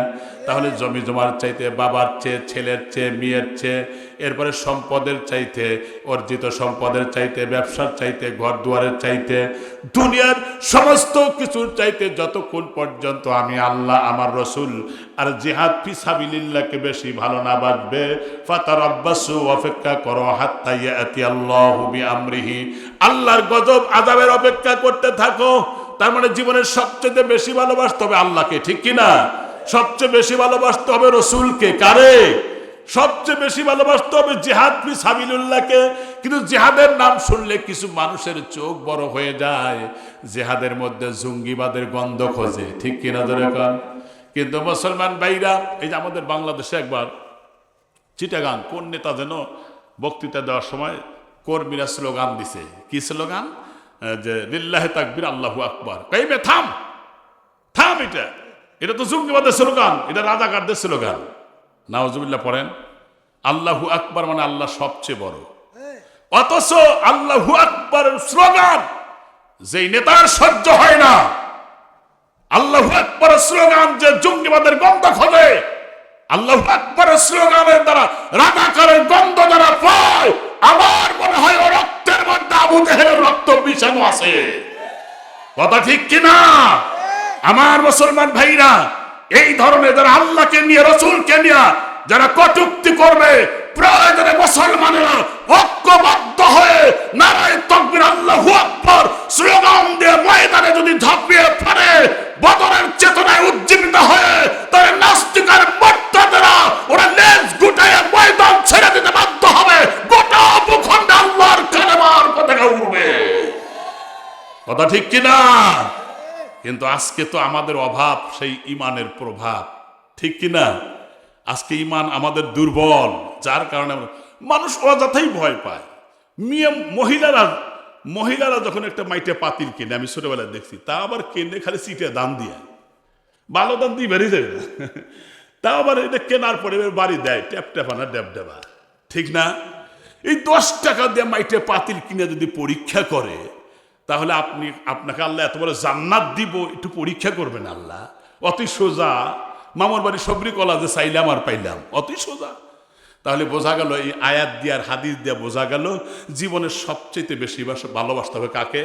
তাহলে জমি জমার চাইতে, বাবার চেয়ে, ছেলের চেয়ে, মেয়ের চেয়ে, এরপরে সম্পদের চাইতে, অর্জিত সম্পদের চাইতে, ব্যবসার চাইতে, ঘর দুয়ারের চাইতে, দুনিয়ার সমস্ত কিছুর চাইতে যতক্ষণ পর্যন্ত আমি আল্লাহ, আমার রসুল আর জিহাদ ফি সাবিলিল্লাহকে বেশি ভালো না বাসবে, ফাতারাব্বাসু, অপেক্ষা করো, হাত্তা ইয়াতিয়াল্লাহু বিআমরিহি, আল্লাহর গজব আযাবের অপেক্ষা করতে থাকো। তার মানে জীবনের সবচেয়ে বেশি ভালোবাসতে হবে আল্লাহকে, ঠিক কিনা? সবচেয়ে বেশি ভালোবাসতে হবে রসুলকে। কারে? সবচেয়ে বেশি ভালোবাসতে হবে জিহাদ ফি সাবিলিল্লাহকে। কিন্তু জিহাদের নাম শুনলে কিছু মানুষের চোখ বড় হয়ে যায়, জিহাদের মধ্যে জঙ্গিবাদের গন্ধ খোঁজে, ঠিক কিনা ধরে কন? কিন্তু মুসলমান ভাইরা, এই যে আমাদের বাংলাদেশে একবার চিটাগাং কোন নেতা যেন বক্তৃতা দেওয়ার সময় কর্মীরা স্লোগান দিছে। কি স্লোগান? যে লিল্লাহি তাকবীর, আল্লাহু আকবার। কাইমে থাম, থাম, এটা তো জঙ্গিবাদের স্লোগান, এটা রাজাকারদের স্লোগান। নাউজুবিল্লাহ পড়েন। আল্লাহু আকবার মানে আল্লাহ সবচেয়ে বড়, অথচ আল্লাহু আকবারের স্লোগান যেই নেতার সহ্য হয় না, আল্লাহু আকবারের স্লোগান যে জঙ্গিবাদের গন্ধ খোঁজে, আল্লাহু আকবারের স্লোগানের দ্বারা রাজাকারের গন্ধ যারা পায়, আমার মনে হয় ও রক্তের মধ্যে আবু জেহেলের রক্ত মিশানো আছে, কথা ঠিক কিনা? আমার মুসলমান ভাইরা, এই ধরনের যারা আল্লাহকে নিয়ে, রসুলকে নিয়ে যারা কটূক্তি করবে, প্রয়োজনে মুসলমানেরা ঐক্যবদ্ধ হয়ে নারায়ে তাকবীর, আল্লাহু আকবার স্লোগান দিয়ে ময়দানে যদি ঝাঁপিয়ে পড়ে, বদরের চেতনায় উজ্জীবিত হয়ে, তারা নাস্তিকের মুরতাদরা ওরা লেজ গুটায়ে ময়দান ছেড়ে দিতে বাধ্য হবে, গোটা ভূখণ্ডে আল্লাহর কালেমার পতাকা উড়বে, কথা ঠিক কিনা? কিন্তু আজকে তো আমাদের অভাব সেই ইমানের প্রভাব, ঠিক কিনা? আজকে ইমান আমাদের দুর্বল, যার কারণে মানুষ অযথাই ভয় পায়। মহিলারা যখন একটা মাইটে পাতিল কিনে, আমি ছোটবেলায় দেখছি, তা আবার কেনে খালি সিটে দান দিয়ে, ভালো দান দিয়ে বেরিয়ে যাবে না, তা আবার এটা কেনার পরে বাড়ি দেয় ট্যাপ ট্যাপানা ড্যাব ডেবা, ঠিক না? এই 10 টাকা দিয়ে মাইটে পাতিল কিনে যদি পরীক্ষা করে, তাহলে আপনাকে আল্লাহ এত বড় জান্নাত দিব, একটু পরীক্ষা করবেন আল্লাহ? অতি সোজা। মামার বাড়ি সবরি কলা যে চাইলাম আর পাইলাম, অতি সোজা। তাহলে বোঝা গেল, এই আয়াত দিয়ে আর হাদিস দিয়ে বোঝা গেল জীবনের সবচেয়ে বেশি ভালোবাসতে হবে কাকে?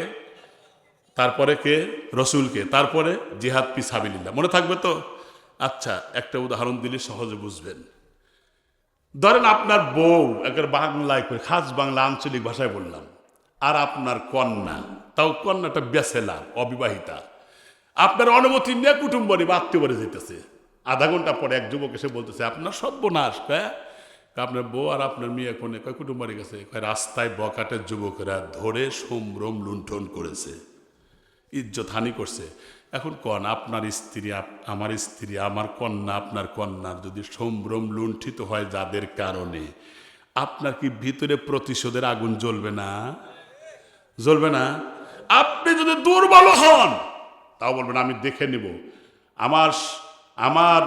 তারপরে কে? রসুলকে, তারপরে জিহাদ ফি সাবিলিল্লাহ। মনে থাকবে তো? আচ্ছা, একটা উদাহরণ দিলে সহজে বুঝবেন। ধরেন আপনার বউ, একের বাংলায় করে, খাস বাংলা আঞ্চলিক ভাষায় বললাম, আর আপনার কন্যা, তাও কন্যাটা ব্যাচেলার, অবিবাহিতা, আপনার অনুমতি নিয়ে কুটুম্ব বা আত্মীয় বাড়ি যেতেছে। আধা ঘন্টা পরে এক যুবক এসে বলতেছে, আপনার সর্বনাশ। আপনার বউ আর আপনার মেয়ে কোনে? কয় কুটুম্ব বাড়ি গেছে। রাস্তায় বকাটের যুবকেরা ধরে সম্ভ্রম লুণ্ঠন করেছে, ইজ্জত হানি করছে। এখন কন, আপনার স্ত্রী, আমার স্ত্রী, আমার কন্যা, আপনার কন্যার যদি সম্ভ্রম লুণ্ঠিত হয় যাদের কারণে, আপনার কি ভিতরে প্রতিশোধের আগুন জ্বলবে না? জ্বলবে না? আপনি যদি দুর্বল হন, তাও বলবেন আমি দেখে নিব, আমার আমার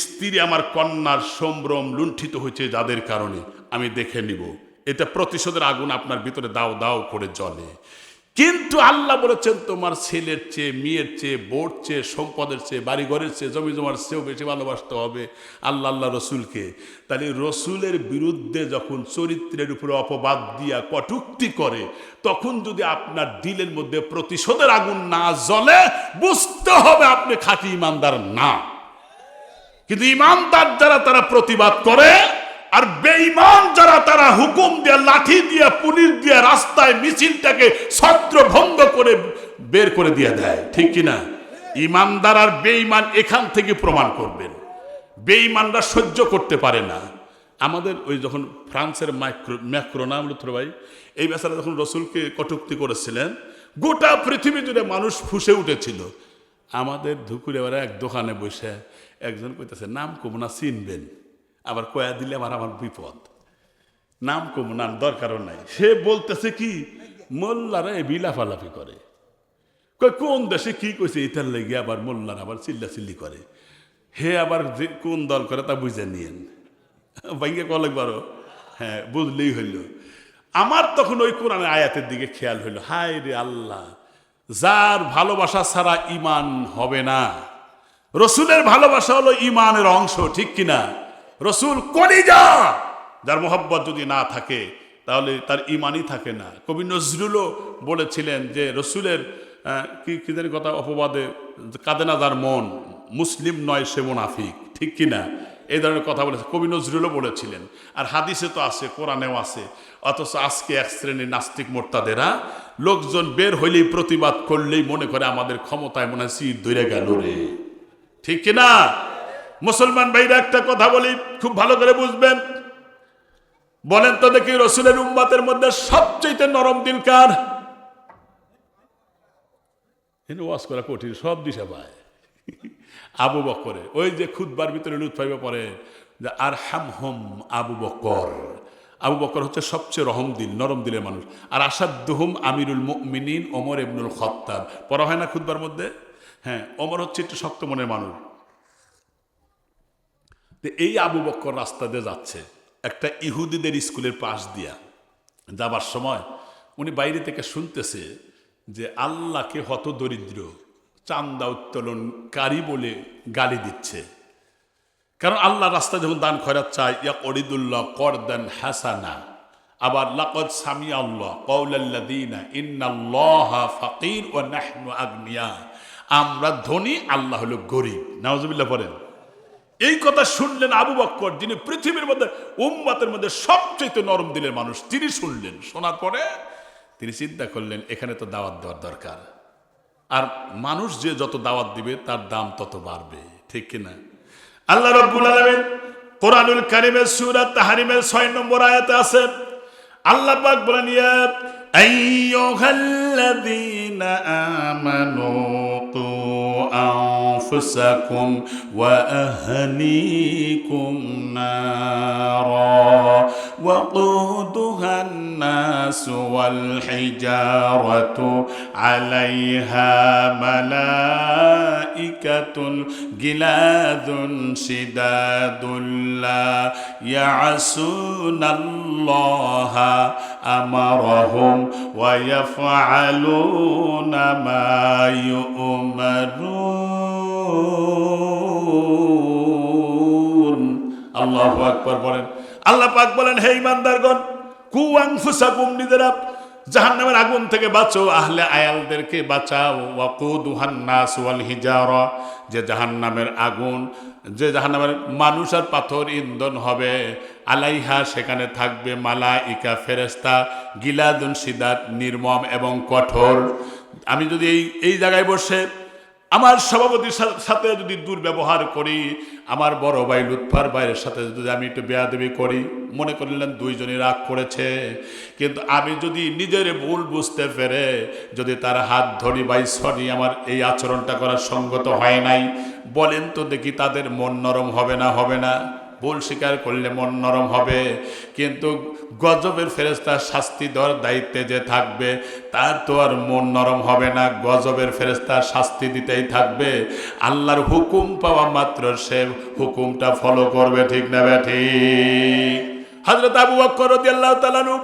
স্ত্রী, আমার কন্যার সম্ভ্রম লুণ্ঠিত হয়েছে যাদের কারণে, আমি দেখে নিব। এটা প্রতিশোধের আগুন আপনার ভিতরে দাও দাও করে জ্বলে। কিন্তু আল্লাহ বলেছেন, তোমার ছেলের চেয়ে, মেয়ের চেয়ে, বোর চেয়ে, সম্পদের চেয়ে, বাড়িঘরের চেয়ে, জমি জমার চেয়েও বেশি ভালোবাসতে হবে আল্লাহ রসুলকে। তাহলে রসুলের বিরুদ্ধে যখন চরিত্রের উপরে অপবাদ দিয়া কটূক্তি করে, তখন যদি আপনার দিলের মধ্যে প্রতিশোধের আগুন না জ্বলে, বুঝতে হবে আপনি খাঁটি ইমানদার না। কিন্তু ইমানদার যারা, তারা প্রতিবাদ করে, আর বেঈমান যারা, তারা হুকুম দিয়ে, লাঠি দিয়ে, পুলিশ দিয়ে রাস্তায় মিছিলটাকে ছত্রভঙ্গ করে বের করে দিয়ে দেয়। ঠিক কিনা? ইমানদার আর বেঈমান এখান থেকে প্রমাণ করবেন। বেঈমানরা সহ্য করতে পারে না। আমাদের ওই যখন ফ্রান্সের ম্যাক্রো নাম লুথর ভাই, এই বেচারা যখন রসুলকে কটূক্তি করেছিলেন, গোটা পৃথিবী জুড়ে মানুষ ফুঁসে উঠেছিল। আমাদের ধুকুরে বেড়া এক দোকানে বসে একজন কইতেছে, নাম কম না, চিনবেন, আবার কয়া দিলে আমার বিপদ, নাম কম নাম দরকারও নাই। সে বলতেছে কি, মোল্লারা বিলাফালাফি করে। কোন দেশে কি কইছে এটার লেগে আবার মোল্লারা আবার চিল্লাচিল্লি করে। হে আবার যে কোন দল করে তা বুঝে নিয়েন, ভাইকে কলেক বারো, হ্যাঁ বুঝলেই হইল। আমার তখন ওই কোরআনের আয়াতের দিকে খেয়াল হইল, হায় রে আল্লাহ, যার ভালোবাসা ছাড়া ইমান হবে না। রসুলের ভালোবাসা হলো ইমানের অংশ, ঠিক কিনা? রসুল কলিজা, যার মোহব্বত যদি না থাকে তাহলে তার ইমানই থাকে না। কবি নজরুলও বলেছিলেন যে রসুলের কি জানি কথা, অপবাদে কাঁদে না যার মন, মুসলিম নয় সে মুনাফিক, ঠিক কিনা? এই ধরনের কথা বলেছে, কবি নজরুলও বলেছিলেন। আর হাদিসে তো আছে, কোরআনেও আছে। অথচ আজকে এক শ্রেণীর নাস্তিক মোর্তাদেরা, লোকজন বের হইলেই, প্রতিবাদ করলেই মনে করে আমাদের ক্ষমতায় মনে হয় সিট ধরে গেল রে, ঠিক কিনা? মুসলমান ভাইরা, একটা কথা বলি, খুব ভালো করে বুঝবেন। বলেন তো দেখি, রসুলের উম্মতের মধ্যে সবচেয়ে নরম দিল কার? ওয়াজ করা কঠিন, সব দিশা পায়। আবু বকরের। ওই যে খুতবার ভিতরে লুৎফাইবে পড়ে যে আর হামহম আবু বকর। আবু বকর হচ্ছে সবচেয়ে রহম দিল, নরম দিলের মানুষ। আর আসাদুহুম আমিরুল মুমিনিন ওমর ইবনুল খাত্তাব, পড়া হয় না খুতবার মধ্যে? হ্যাঁ, ওমর হচ্ছে একটু শক্ত মনের মানুষ। এই আবু বকর রাস্তা দিয়ে যাচ্ছে একটা ইহুদিদের স্কুলের পাশ দিয়া, যাবার সময় উনি বাইরে থেকে শুনতেছে যে আল্লাহকে হত দরিদ্র, চান্দা উত্তোলনকারী বলে গালি দিচ্ছে। কারণ আল্লাহ রাস্তা যখন দান খয়রাত চায়, ইয়াক অরিদুল্লাহ করদান হাসানা, আবার লাকদ সামি আল্লাহ কওলাল্লাযীনা ইন্নাল্লাহা ফাকির ওয়া নাহনু আগনিয়া, আমরা ধনী, আল্লাহ হলো গরিব। নাউজুবিল্লাহ পড়েন। এই কথা শুনলেন আবু বকর, যিনি পৃথিবীর মধ্যে উম্মতের মধ্যে সবচেয়ে নরম দিলের মানুষ, তিনি শুনলেন। শোনার পরে তিনি চিন্তা করলেন, এখানে তো দাওয়াত দেওয়ার দরকার, আর মানুষ যে যত দাওয়াত দিবে তার দাম তত বাড়বে, ঠিক কিনা? আল্লাহ রাব্বুল আলামিন কোরআনুল কারীমের সূরা তাহরিমের 6 নম্বর আয়াতে আছে, আল্লাহ পাক বলেন, ইয়া আইয়ুহাল্লাযীনা আমানু কু আনফুসাকুম ওয়া আহলিকুম নারা ওয়াকুদুহান নাস ওয়াল হিজারাতু আলাইহা মালাইকাতুন গিলাযুন শিদাদুল লা ইয়াসুনাল্লাহা আমারাহুম ওয়া ইয়াফআলুনা মা ইউমারুন। আল্লাহু আকবার বলেন। আল্লাহ পাক বলেন, হে ঈমানদারগণ, কু আনফুসাকুম, নিজেরা জাহান্নামের আগুন থেকে বাঁচো, আহলে আয়ালদেরকে বাঁচাও। ওয়াকুদুহান নাস ওয়াল হিজারা, যে জাহান্নামের আগুন, যে জাহান্নামের মানুষ আর পাথর ইন্ধন হবে। আলাইহা, সেখানে থাকবে মালাইকা ফেরেশতা, গিলাদুন শিদাত, নির্মম এবং কঠোর। আমি যদি এই জায়গায় বসে আমার সভাপতির সাথে যদি দুর্ব্যবহার করি, আমার বড় ভাই লুৎফার ভাইয়ের সাথে যদি আমি একটু বেয়াদবি করি, মনে করলেন দুইজনই রাগ করেছে, কিন্তু আমি যদি নিজের ভুল বুঝতে পেরে যদি তার হাত ধরি, ভাই সরি, আমার এই আচরণটা করার সঙ্গত হয় নাই, বলেন তো দেখি তাদের মন নরম হবে না? হবে না? ভুল স্বীকার করলে মন নরম হবে, কিন্তু গজবের ফেরেশতার শাস্তি দেওয়ার দায়িত্বে যে থাকবে তার তো আর মন নরম হবে না, গজবের ফেরেশতার শাস্তি দিতেই থাকবে। আল্লাহর হুকুম পাওয়া মাত্র সে হুকুমটা ফলো করবে, ঠিক না ঠিক? হযরত আবু বকর রাদিয়াল্লাহু তাআলা আনহু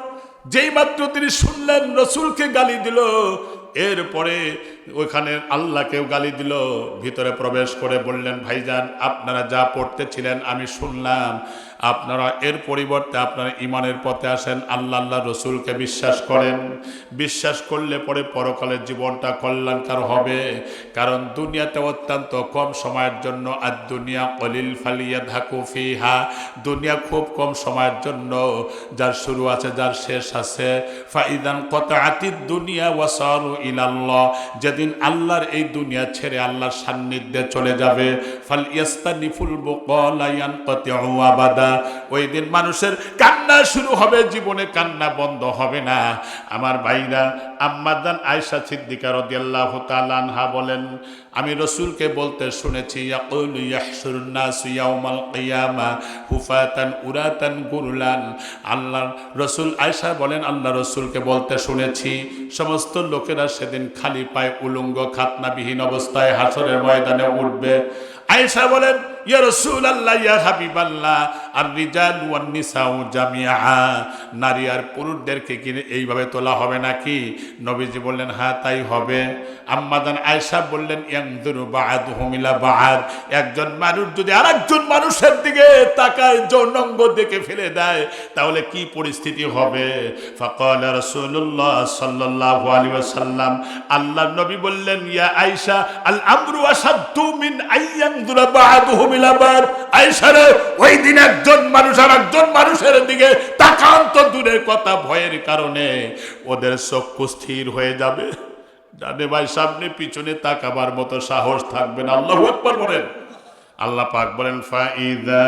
যেই মাত্র তিনি শুনলেন রাসূলকে গালি দিল, এরপরে ওইখানে আল্লাহকেও গালি দিল, ভিতরে প্রবেশ করে বললেন, ভাইজান আপনারা যা পড়তেছিলেন আমি শুনলাম, আপনারা এর পরিবর্তে আপনারা ইমানের পথে আসেন, আল্লাহ রসুলকে বিশ্বাস করেন। বিশ্বাস করলে পরে পরকালের জীবনটা কল্যাণকর হবে, কারণ দুনিয়াতে অত্যন্ত কম সময়ের জন্য, আর দুনিয়া কলিল ফালিয়াদহাকু ফিহা, দুনিয়া খুব কম সময়ের জন্য, যার শুরু আছে যার শেষ আছে। ফাইদান কতাআতিদ দুনিয়া ওয়াসারু ইলাল্লাহ, যেদিন আল্লাহর এই দুনিয়া ছেড়ে আল্লাহর সান্নিধ্যে চলে যাবে, ফাল ইয়াস্তানিফুল বুকালা ইয়ানকাতিউ আবাদা, ওই দিন মানুষের কান্না শুরু হবে, জীবনে কান্না বন্ধ হবে না। আমার ভাইরা, আম্মা জান আয়েশা সিদ্দিকা রাদিয়াল্লাহু তাআলা আনহা বলেন, আমি রাসূলকে বলতে শুনেছি, ইয়াকুলু ইয়াহশুরুন নাসু ইয়াউমাল কিয়ামা হুফাতান উরাতান গুরলান। আল্লাহ রাসূল আয়েশা বলেন, আল্লাহ রাসূলকে বলতে শুনেছি, সমস্ত লোকেরা সেদিন খালি পায়ে উলঙ্গ খাতনাবিহীন অবস্থায় হাসরের ময়দানে উঠবে। আয়েশা বলেন, ইয়া রাসূলুল্লাহ, ইয়া হাবিবাল্লাহ, আর রিজাল ওয়ান নিসাউ জামিআ, নারী আর পুরুষদেরকে কি এইভাবে তোলা হবে নাকি? নবীজি বললেন, হ্যাঁ তাই হবে। আম্মা জান আয়েশা বললেন, ইয়ানজুরু বা'দুহুম ইলা বা'দ, একজন মানুষ যদি আরেকজন মানুষের দিকে তাকায়, যৌনাঙ্গ দেখে ফেলে দেয়, তাহলে কি পরিস্থিতি হবে? ফাকালা রাসূলুল্লাহ সাল্লাল্লাহু আলাইহি ওয়াসাল্লাম, আল্লাহর নবী বললেন, ইয়া আয়েশা, আল আমরু আশাদ্দু মিন আইয়ানজুরা বা'দুহুম ইলা বা'দ। আয়েশা রে, ওই দিন একজন মানুষ আর একজন মানুষের দিকে তাকান তো দূরের কথা, ভয়ের কারণে ওদের চক্ষু স্থির হয়ে যাবে, ডানে ভাই সামনে পিছনে তাকাবার মতো সাহস থাকবে না। আল্লাহু আকবার বলেন। আল্লাহ পাক বলেন, ফাইদা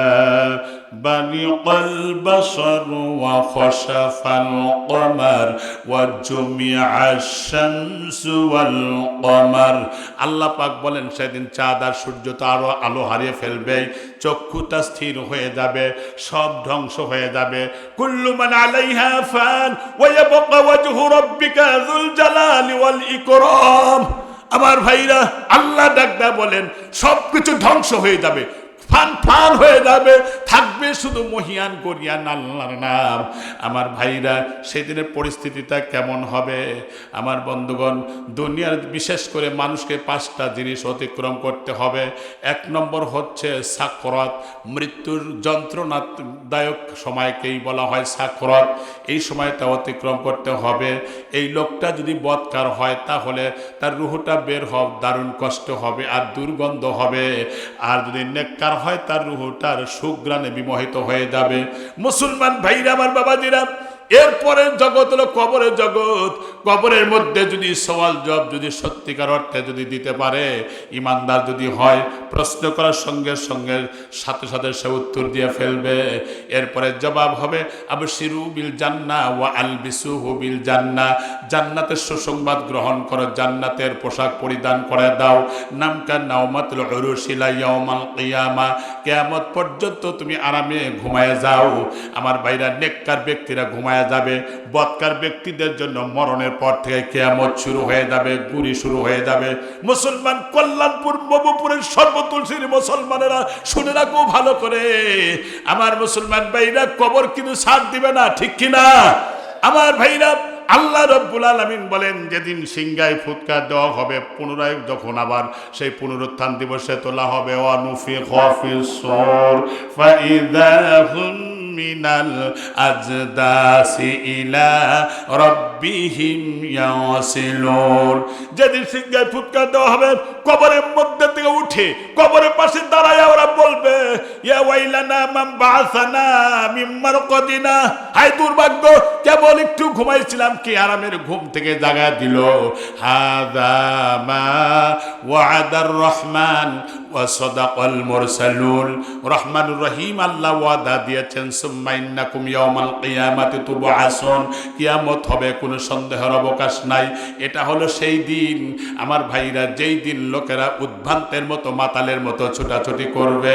বানিকাল বাশার ওয়া খাশাফাল কমার ওয়া জুমিআশ শামসু ওয়াল কমার। আল্লাহ পাক বলেন, সেদিন চাঁদ আর সূর্য তো আরো আলো হারিয়ে ফেলবে, চক্ষুটা স্থির হয়ে যাবে, সব ধ্বংস হয়ে যাবে। কুল্লু মান আলাইহা ফান ওয়া ইয়াবকা ওয়াজহু রাব্বিকা যুল জালালি ওয়াল ইকরাম। আমার ভাইরা, আল্লাহ ডাকদা বলেন, সবকিছু ধ্বংস হয়ে যাবে, ফান ফান হয়ে যাবে, থাকবে শুধু মহিয়ান গরিয়ান আল্লাহর নাম। আমার ভাইরা, সেদিনের পরিস্থিতিটা কেমন হবে? আমার বন্ধুগণ, দুনিয়ার বিশেষ করে মানুষকে 5টা জিনিস অতিক্রম করতে হবে। 1 নম্বর হচ্ছে সাকরাত, মৃত্যুর যন্ত্রণাদায়ক সময়কেই বলা হয় সাকরাত। এই সময়টা অতিক্রম করতে হবে। এই লোকটা যদি বদকার হয়, তাহলে তার রুহটা বের হওয়া দারুণ কষ্ট হবে আর দুর্গন্ধ হবে। আর যদি নেককার হয়, তার রুহটার সুগ্রাণে বিমোহিত হয়ে যাবে। মুসলমান ভাইরা, আমার বাবাজিরা, এরপরে জগৎ হলো কবরের জগৎ। কবরের মধ্যে যদি সওয়াল জবাব যদি সত্যিকার অর্থে যদি দিতে পারে, ইমানদার যদি হয়, প্রশ্ন করার সঙ্গে সঙ্গে সাথে সাথে সে উত্তর দিয়ে ফেলবে। এরপরে জবাব হবে, আবশিরু বিল জান্নাহ ওয়া আলবিসুহু বিল জান্নাহ, জান্নাতের সুসংবাদ গ্রহণ করো, জান্নাতের পোশাক পরিধান করে দাও। নামকা নাওমাতুল উরুশি লা ইয়াউমাল কিয়ামা, কিয়ামত পর্যন্ত তুমি আরামে ঘুমায় যাও। আমার ভাইরা, নেককার ব্যক্তিরা ঘুমায় যাবে, বদকার ব্যক্তিদের জন্য মরণের পর থেকে কিয়ামত শুরু হয়ে যাবে, গুরি শুরু হয়ে যাবে। মুসলমান, কল্যাণপুর মবুপুরের সর্বতুলসীর মুসলমানেরা শুনে রাখো ভালো করে, আমার মুসলমান ভাইরা, কবর কিন্তু ছাড় দিবে না, ঠিক কিনা? আমার ভাইরা, আল্লাহ রাব্বুল আলামিন বলেন, যেদিন সিংহায় ফুৎকার দেওয়া হবে, পুনরায় যখন আবার সেই পুনরুত্থান দিবসে তোলা হবে, ওয়া নুফিখা ফিস সূর ফাইযা হুম মিনাল আজদাসি ইলা রাব্বিহিম ইয়াসিলুন। যেদিন সিংহায় ফুৎকার দেওয়া হবে, কবরের মধ্যে থেকে উঠে কবরের পাশে দাঁড়ায় ওরা বলবে, ইয়া ওয়াইলানা মান বাআসানা মিন মারকাদিনা, হায় দুর্ভাগ্য, কেবল একটু ঘুমাইছিলাম, কি আরামের ঘুম থেকে জাগা দিল। হাযা মা ওয়াদার রহমান ওয়া সাদাকাল মুরসালুন। রহমানুর রহিম আল্লাহ ওয়াদা দিয়েছেন, সুম্মা ইন্নাকুম ইয়াউমাল কিয়ামাতি তুবআসুন, কিয়ামত হবে, কোনো সন্দেহের অবকাশ নাই। এটা হলো সেই দিন আমার ভাইরা, যেই দিন লোকেরা উদ্ভ্রান্তের মতো মাতালের মতো ছোটাছুটি করবে।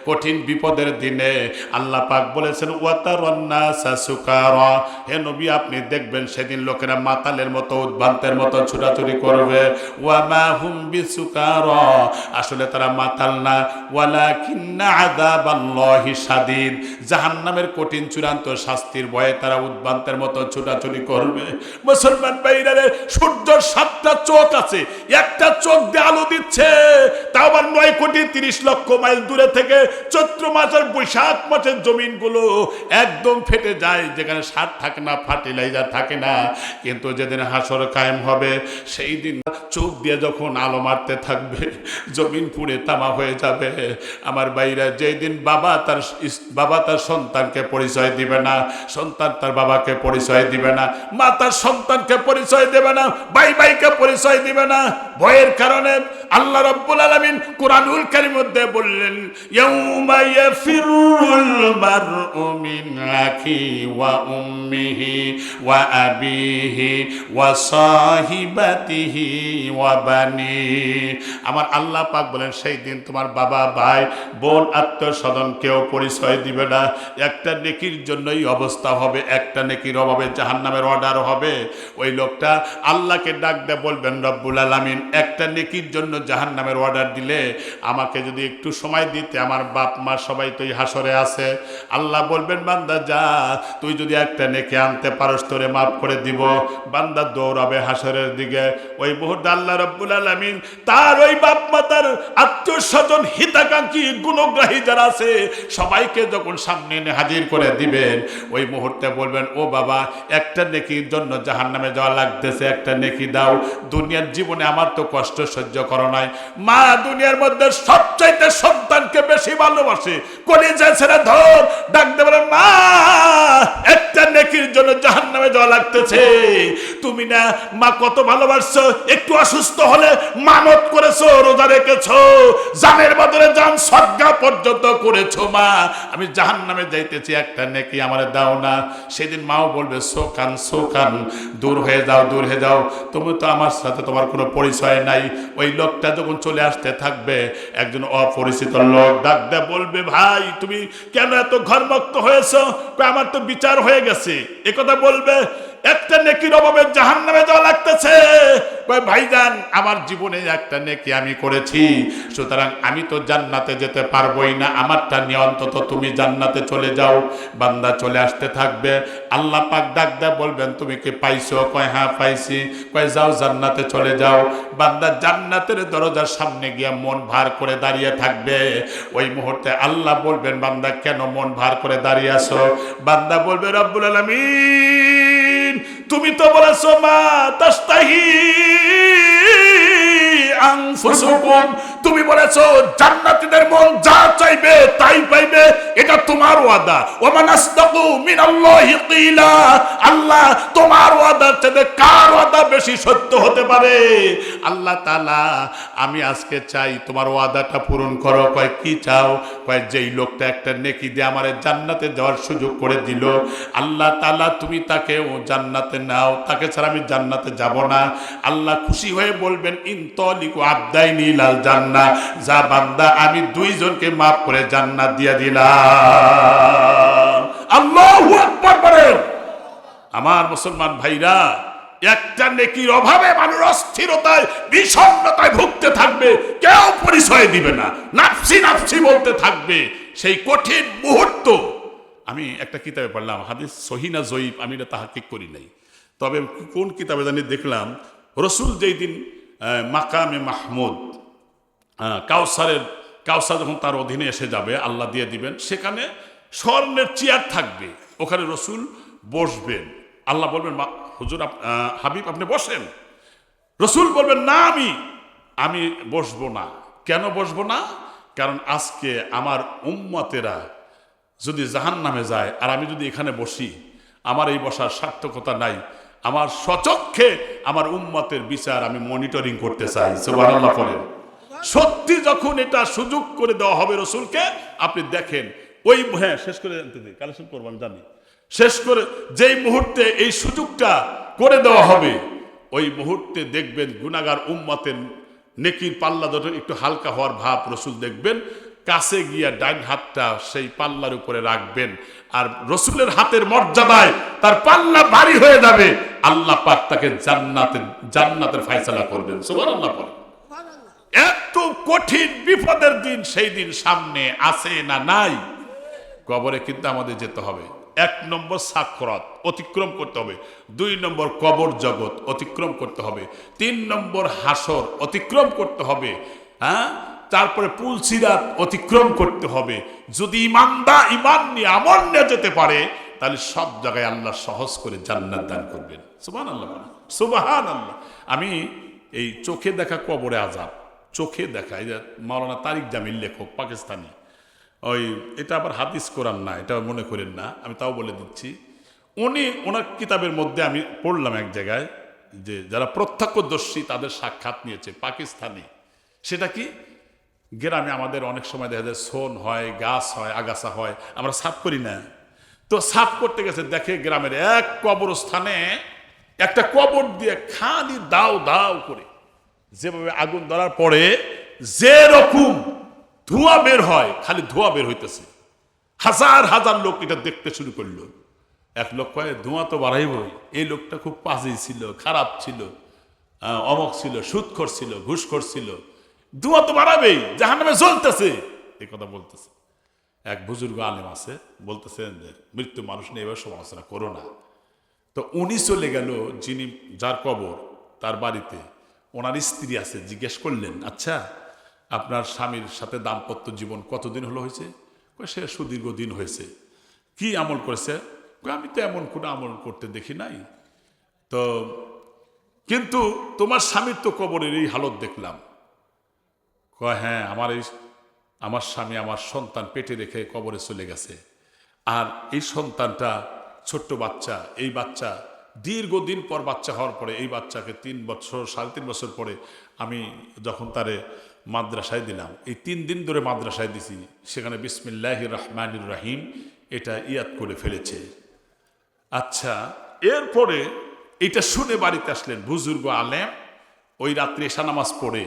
কঠিন বিপদের দিনে আল্লাহ পাক বলেছেন, ওয়াতারান নাসা সুকারা, হে নবী আপনি দেখবেন সেদিন লোকেরা মাতালের মতো উদ্ভ্রান্তের মতো ছোটাছুটি করবে। ওয়া মা হুম বিসুকারা, আসলে তারা মাতাল না। ওয়ালাকিন্না আযাবাল্লাহি শাদীদ, জাহান্নামের কঠিন চূড়ান্ত শাস্তির ভয়ে তারা উদ্ভ্রান্তের মতো ছোটাছুটি করবে। মুসলমান ভাইরা, সূর্যের 7টা চোখ আছে, একটা চোখ দিয়ে আলো দিচ্ছে, তাও আবার 9,30,00,000 মাইল দূরে থেকে। চৈত্র মাসের বৈশাখ মাসের জমিনগুলো একদম ফেটে যায়, যেখানে সার থাকে না, ফার্টিলাইজার থাকে না। কিন্তু যেদিন হাসর কায়েম হবে, সেই দিন চোখ দিয়ে যখন আলো মারতে থাকবে, জমিন পুড়ে তামা হয়ে যাবে। আমার ভাইরা, যেই দিন বাবা তার সন্তানকে পরিচয় দিবে না, সন্তান তার বাবাকে পরিচয় দিবে না, মা তার সন্তানকে পরিচয় দেবে না, ভাই ভাইকে পরিচয় দিবে না, ভয়ের কারণে আল্লাহ রাব্বুল আলামিন কুরআনুল কারীমের মধ্যে বললেন, ইয়াউমা ইয়াফিরুল মারউ মিন আখি ওয়া উম্মিহি ওয়া আবিহি ওয়া সাহিবাতিহি ওয়া বানি। আমার আল্লাহ পাক বলেন, সেই দিন তোমার বাবা, ভাই, বোন, আত্মীয় স্বজন কেউ পরিচয় দিবে না। একটা নেকির জন্যই অবস্থা হবে, একটা নেকির অভাবে জাহান্নামের অর্ডার হবে। ওই লোকটা আল্লাহকে ডাক দিয়ে বলবেন, রব্বুল আলামিন একটা নেকির জন্য জাহান্নামের অর্ডার দিলে আমাকে যদি একটু সময় দিতে, আমার বাপ মা সবাই তো এই হাসরে আছে। আল্লাহ বলবেন, বান্দা যা, তুই যদি একটা নেকি আনতে পারস তোরে মাফ করে দিব। বান্দা দৌড়াবে হাসরের দিকে। ওই মুহূর্তে আল্লাহ রব্বুল আলামিন তার ওই বাপ মা, তার আত্মীয় স্বজন, হিতাকাঙ্ক্ষী, গুণগ্রাহী যারা আছে সবাইকে যখন সামনে এনে হাজির করে দিবেন, ওই মুহূর্তে বলবেন, ও বাবা, একটা নেকির জন্য জাহান্নামে যাওয়া লাগতেছে, একটা নেকি দাও। দুনিয়ার জীবনে আমার তো কষ্ট সহ্য করো নাই। মা দুনিয়ার মধ্যে সবচাইতে সন্তানকে বেশি ভালোবাসে, কলিজা ছেড়ে ধর ডাক দে বলে, মা একটা নেকির জন্য জাহান্নামে যাওয়া লাগতেছে। তুমি না মা কত ভালোবাসছো, একটু অসুস্থ হলে মানত করেছো, রোজা রেখেছো, জানের বদলে জান সদকা পর্যন্ত করেছো। মা আমি জাহান্নামে যাইতেছি, একটা নেকি আমারে দাও না। সেদিন মাও বলবে, সোকান সোকান, দূর হয়ে যাও, দূর হয়ে যাও, তুমি তো আমার সাথে তোমার কোনো পরিচয় নাই। ওই লোকটা যখন চলে আসতে থাকবে, একজন অপরিচিত লোক ডাক দেয়া বলবে, ভাই তুমি কেন এত ঘরমুক্ত হয়েছো? আমার তো বিচার হয়ে গেছে। একথা বলবে, একটা নেকির অভাবে জাহান্নামে যাওয়া লাগতেছে। ভাইজান, আমার জীবনে একটা নেকি আমি করেছি, সুতরাং আমি তো জান্নাতে যেতে পারবোই না, আমারটা নিয়ে অন্তত তুমি জান্নাতে চলে যাও। বান্দা চলে আসতে থাকবে, আল্লাহ পাক ডাক দেয়া বলবেন, তুমি কি পাইছো? কয় হ্যাঁ পাইছি। কয় যাও জান্নাতে চলে যাও। বান্দা জান্নাতের দরজার সামনে গিয়ে মন ভার করে দাঁড়িয়ে থাকবে। ওই মুহূর্তে আল্লাহ বলবেন, বান্দা কেন মন ভার করে দাঁড়িয়ে আছো? বান্দা বলবে, রব্বুল আলামিন তুমি তো বলেছো মা তাস্তাহি আনফুসুকুম, তুমি বলেছো জান্নাতীদের মন যা চাইবে তাই পাইবে, এটা তোমার ওয়াদা। ওমান আসদাকু মিনাল্লাহি কিলা, আল্লাহ তোমার ওয়াদার চেয়ে কার ওয়াদা বেশি সত্য হতে পারে? আল্লাহ তাআলা আমি আজকে চাই তোমার ওয়াদাটা পূরণ করো। কয় কি চাও? কয় যেই লোকটা একটা নেকি দিয়ে আমারে জান্নাতে যাওয়ার সুযোগ করে দিল, আল্লাহ তাআলা তুমি তাকেও জান্নাতে নাও, তাকে ছাড়া আমি জান্নাতে যাব না। আল্লাহ খুশি হয়ে বলবেন, ইনতালিকু আবদাইনি ইলাল জান্নাহ, যা বান্দা আমি দুইজনকে মাফ করে জান্নাত দিয়ে দিলাম। আল্লাহু আকবার বলেন। আমার মুসলমান ভাইরা, একটা নেকির অভাবে মানুষ অস্থিরতায়, বিষণ্ণতায় ভুগতে থাকবে, কেউ পরিচয় দিবে না, নাফসি নাফসি বলতে থাকবে। সেই কঠিন মুহূর্ত, আমি একটা কিতাবে পড়লাম, হাদিস সহিহ না জয়ীফ আমি এটা তাহাক্কিক করি নাই, তবে কোন কিতাবে জানি দেখলাম, রসুল যেই দিন মাকামে মাহমুদ, কাউসার যখন তার অধীনে এসে যাবে, আল্লাহ দিয়ে দিবেন, সেখানে স্বর্ণের চেয়ার থাকবে, ওখানে রসুল বসবেন। আল্লাহ বলবেন হুজুর হাবিব আপনি বসেন। রসুল বলবেন না আমি বসবো না। কেন বসবো না? কারণ আজকে আমার উম্মতেরা যদি জাহান্নামে যায় আর আমি যদি এখানে বসি, আমার এই বসার সার্থকতা নাই। আমার স্বচক্ষে আমার উম্মতের বিচার আমি মনিটরিং করতে চাই। সুবহানাল্লাহ বলেন। সত্যি যখন এটা সুযোগ করে দেওয়া হবে রসুলকে, আপনি দেখেন ওই, হ্যাঁ শেষ করে জানতে দিই, কালেকশন করবো আমি জানি, শেষ করে যেই মুহূর্তে এই সুযোগটা করে দেওয়া হবে, ওই মুহূর্তে দেখবেন গুনাহগার উম্মতের নেকির পাল্লা যত একটু হালকা হওয়ার ভাব রসুল দেখবেন, কাছে গিয়া ডান হাতটা সেই পাল্লার উপরে রাখবেন, আর রসুলের হাতের মর্যাদায় তার পাল্লা ভারী হয়ে যাবে। আল্লাহ পাক তাকে জান্নাতের ফয়সালা করবেন। সুবহানাল্লাহ বলেন। এত কঠিন বিপদের দিন, সেই দিন সামনে আছে না নাই? কবরে কিন্তু আমাদের যেতে হবে। 1 নম্বর সাকরাত অতিক্রম করতে হবে, 2 নম্বর কবর জগৎ অতিক্রম করতে হবে, 3 নম্বর হাসর অতিক্রম করতে হবে, হ্যাঁ, তারপরে পুলসিরাত অতিক্রম করতে হবে। যদি ইমান নিয়ে আমল নিয়ে যেতে পারে, তাহলে সব জায়গায় আল্লাহ সহজ করে জান্নাত দান করবেন। সুবহানাল্লাহ, সুবহানাল্লাহ। আমি এই চোখে দেখা কবরে আযাব, চোখে দেখা, এই মাওলানা তারিক জামিল লেখক পাকিস্তানি, ওই এটা আবার হাদিস কোরআন না, এটা মনে করেন না, আমি তাও বলে দিচ্ছি। ওনার কিতাবের মধ্যে আমি পড়লাম এক জায়গায় যে যারা প্রত্যক্ষদর্শী তাদের সাক্ষাৎ নিয়েছে পাকিস্তানি। সেটা কি, গ্রামে আমাদের অনেক সময় দেখা যায় সোন হয়, গাছ হয়, আগাছা হয়, আমরা সাফ করি না। তো সাফ করতে গেছে, দেখে গ্রামের এক কবরস্থানে একটা কবর দিয়ে খালি দাও দাও করে, যেভাবে আগুন ধরার পরে যে রকম ধোঁয়া বের হয়, খালি ধোঁয়া বের হইতেছে। হাজার হাজার লোক এটা দেখতে শুরু করলো। এক লোক কয়ে ধোঁয়া তো বাড়াইবই, এই লোকটা খুব পাজি ছিল, খারাপ ছিল, অমক ছিল, সুদখোর ছিল, ঘুষখোর ছিল, ধোঁয়া তো বাড়াবেই, জাহান্নামে জ্বলতেছে, এই কথা বলতেছে। এক বুজুর্গ আলেম আছে, বলতেছেন যে মৃত্যু মানুষ নিয়ে এবার সমালোচনা করো না। তো উনি চলে গেল, যিনি যার কবর তার বাড়িতে, ওনার স্ত্রী আছে, জিজ্ঞেস করলেন আচ্ছা আপনার স্বামীর সাথে দাম্পত্য জীবন কতদিন হলো হয়েছে? সে সুদীর্ঘ দিন হয়েছে। কি আমল করেছে? আমি তো এমন কোনো আমল করতে দেখি নাই। তো কিন্তু তোমার স্বামীর তো কবরের এই হালত দেখলাম। হ্যাঁ, আমার স্বামী আমার সন্তান পেটে রেখে কবরে চলে গেছে, আর এই সন্তানটা ছোট্ট বাচ্চা, এই বাচ্চা দীর্ঘদিন পর বাচ্চা হওয়ার পরে, এই বাচ্চাকে 3 বছর 3.5 বছর পরে আমি যখন তারে মাদ্রাসায় দিলাম, এই 3 দিন ধরে মাদ্রাসায় দিছি, সেখানে বিসমিল্লাহির রহমানির রহিম এটা ইয়াদ করে ফেলেছে। আচ্ছা, এরপরে এটা শুনে বাড়িতে আসলেন বুজুর্গ আলেম, ওই রাত্রে এশা নামাজ পড়ে,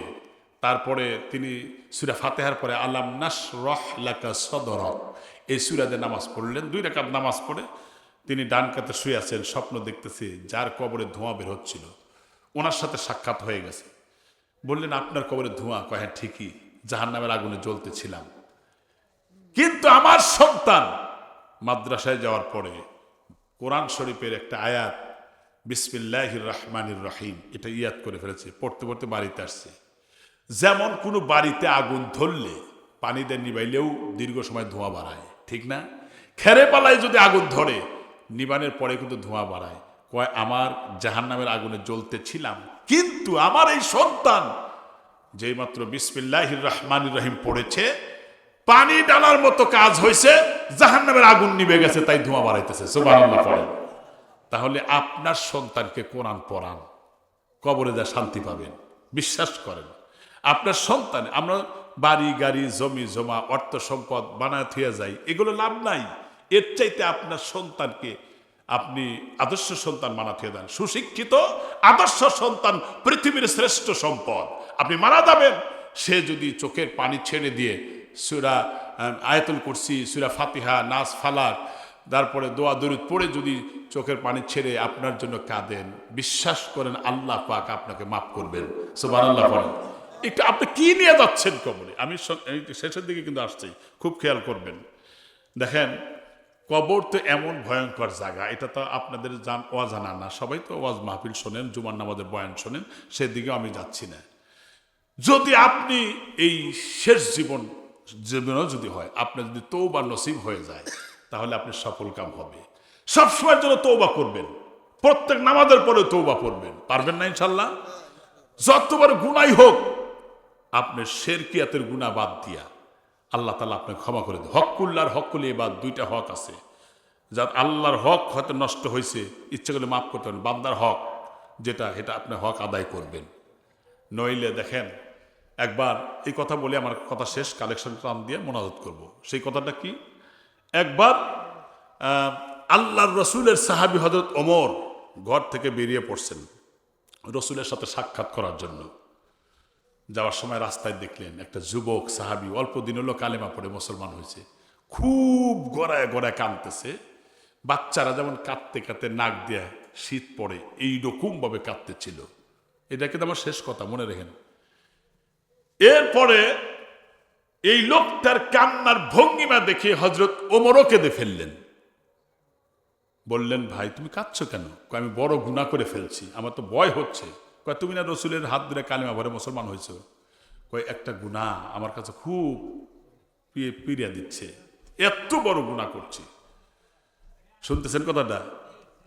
তারপরে তিনি সূরা ফাতিহার পরে আলাম নাশরাহ লাকা সদরক এই সূরাতে নামাজ পড়লেন। 2 রাকাত নামাজ পড়ে তিনি ডান কাতে শুয়ে আছেন, স্বপ্ন দেখতেছে যার কবরে ধোঁয়া বের হচ্ছিল, ওনার সাথে সাক্ষাৎ হয়ে গেছে। বললেন আপনার কবরে ধোঁয়া? কয় হ্যাঁ ঠিকই, জাহান্নামের আগুনে জ্বলতেছিলাম। কিন্তু আমার সন্তান মাদ্রাসায় যাওয়ার পরে কোরআন শরীফের একটা আয়াত বিসমিল্লাহির রহমানির রহিম এটা ইয়াদ করে ফেলেছে, পড়তে পড়তে বাড়িতে আসছে। যেমন কোনো বাড়িতে আগুন ধরলে পানি দিয়ে নিবাইলেও দীর্ঘ সময় ধোঁয়া বাড়ায়, ঠিক না? খেরে পালায় যদি আগুন ধরে, নিবানের পরে কিন্তু ধোঁয়া বাড়ায়। কয় আমার জাহান্নামের আগুনে জ্বলতেছিলাম, কিন্তু আমার এই সন্তান যেই মাত্র বিসমিল্লাহির রহমানির রহিম পড়েছে, পানি ডালার মতো কাজ হয়েছে, জাহান্নামের আগুন নিভে গেছে, তাই ধোঁয়া বাড়াইতেছে। সুবহানাল্লাহ পড়েন। তাহলে আপনার সন্তানকে কোরআন পড়ান, কবরে যা শান্তি পাবেন, বিশ্বাস করেন। আপনার সন্তান, আমরা বাড়ি গাড়ি জমি জমা অর্থ সম্পদ বানায় থুয়ে যাই, এগুলো লাভ নাই। এর চাইতে আপনার সন্তানকে আপনি আদর্শ সন্তান মানা থুয়ে দেন। সুশিক্ষিত আদর্শ সন্তান পৃথিবীর শ্রেষ্ঠ সম্পদ। আপনি মারা যাবেন, সে যদি চোখের পানি ছেড়ে দিয়ে সূরা আয়াতুল কুরসি, সূরা ফাতিহা, নাস, ফালাক, তারপরে দোয়া দরুদ পড়ে যদি চোখের পানি ছেড়ে আপনার জন্য কাঁদেন, বিশ্বাস করেন আল্লাহ পাক আপনাকে মাফ করবেন। সুবহানাল্লাহ বলেন। একটু আপনি কি নিয়ে যাচ্ছেন কবরে? আমি শেষের দিকে কিন্তু আসছি, খুব খেয়াল করবেন। দেখেন, কবর তো এমন ভয়ঙ্কর জায়গা, এটা তো আপনাদের অজানা না, সবাই তো ওয়াজ মাহফিল শোনেন, জুমার নামাজের বয়ান শোনেন, সেদিকেও আমি যাচ্ছি না। যদি আপনি এই শেষ জীবনেও যদি হয়, আপনার যদি তওবা নসিব হয়ে যায়, তাহলে আপনি সফল কাম হবে। সবসময়ের জন্য তওবা করবেন, প্রত্যেক নামাজের পরে তওবা করবেন। পারবেন না ইনশাল্লাহ? যতবার গুনাই হোক আপনি শিরকিয়াতের গুনাহ বাদ দিয়া আল্লাহ তাআলা আপনাকে ক্ষমা করে দেন। হকুল্লাহর হকুল ইবাদ, দুইটা হক আছে। যার আল্লাহর হক হয়তো নষ্ট হয়েছে, ইচ্ছা করলে মাফ করতে পারেন। বান্দার হক যেটা, এটা আপনি হক আদায় করবেন। নইলে দেখেন, একবার এই কথা বলে আমার কথা শেষ, কালেকশন টান দিয়ে মোনাজাত করব। সেই কথাটা কি, একবার আল্লাহর রসুলের সাহাবী হযরত ওমর ঘর থেকে বেরিয়ে পড়ছেন রসুলের সাথে সাক্ষাৎ করার জন্য। যাওয়ার সময় রাস্তায় দেখলেন একটা যুবক সাহাবী, অল্প দিন হলো কালেমা পড়ে মুসলমান হয়েছে, খুব গড়ায় গড়ায় কাঁদতেছে। বাচ্চারা যেমন কাঁদতে কাঁদতে নাক দিয়ে শীত পড়ে এইরকম ভাবে কাঁদতেছিল। এটা কিন্তু আমার শেষ কথা, মনে রেখেন। এরপরে এই লোকটার কান্নার ভঙ্গিমা দেখে হযরত ওমরও কেঁদে ফেললেন। বললেন, ভাই তুমি কাঁদছো কেন? আমি বড় গুনাহ করে ফেলছি, আমার তো ভয় হচ্ছে। তুমি না রসুলের হাত ধরে কালেমা পড়ে মুসলমান হয়েছো? একটা গুনাহ আমার কাছে খুব পীড়া দিচ্ছে, এত বড় গুনাহ করছি। শুনতেছেন কথাটা?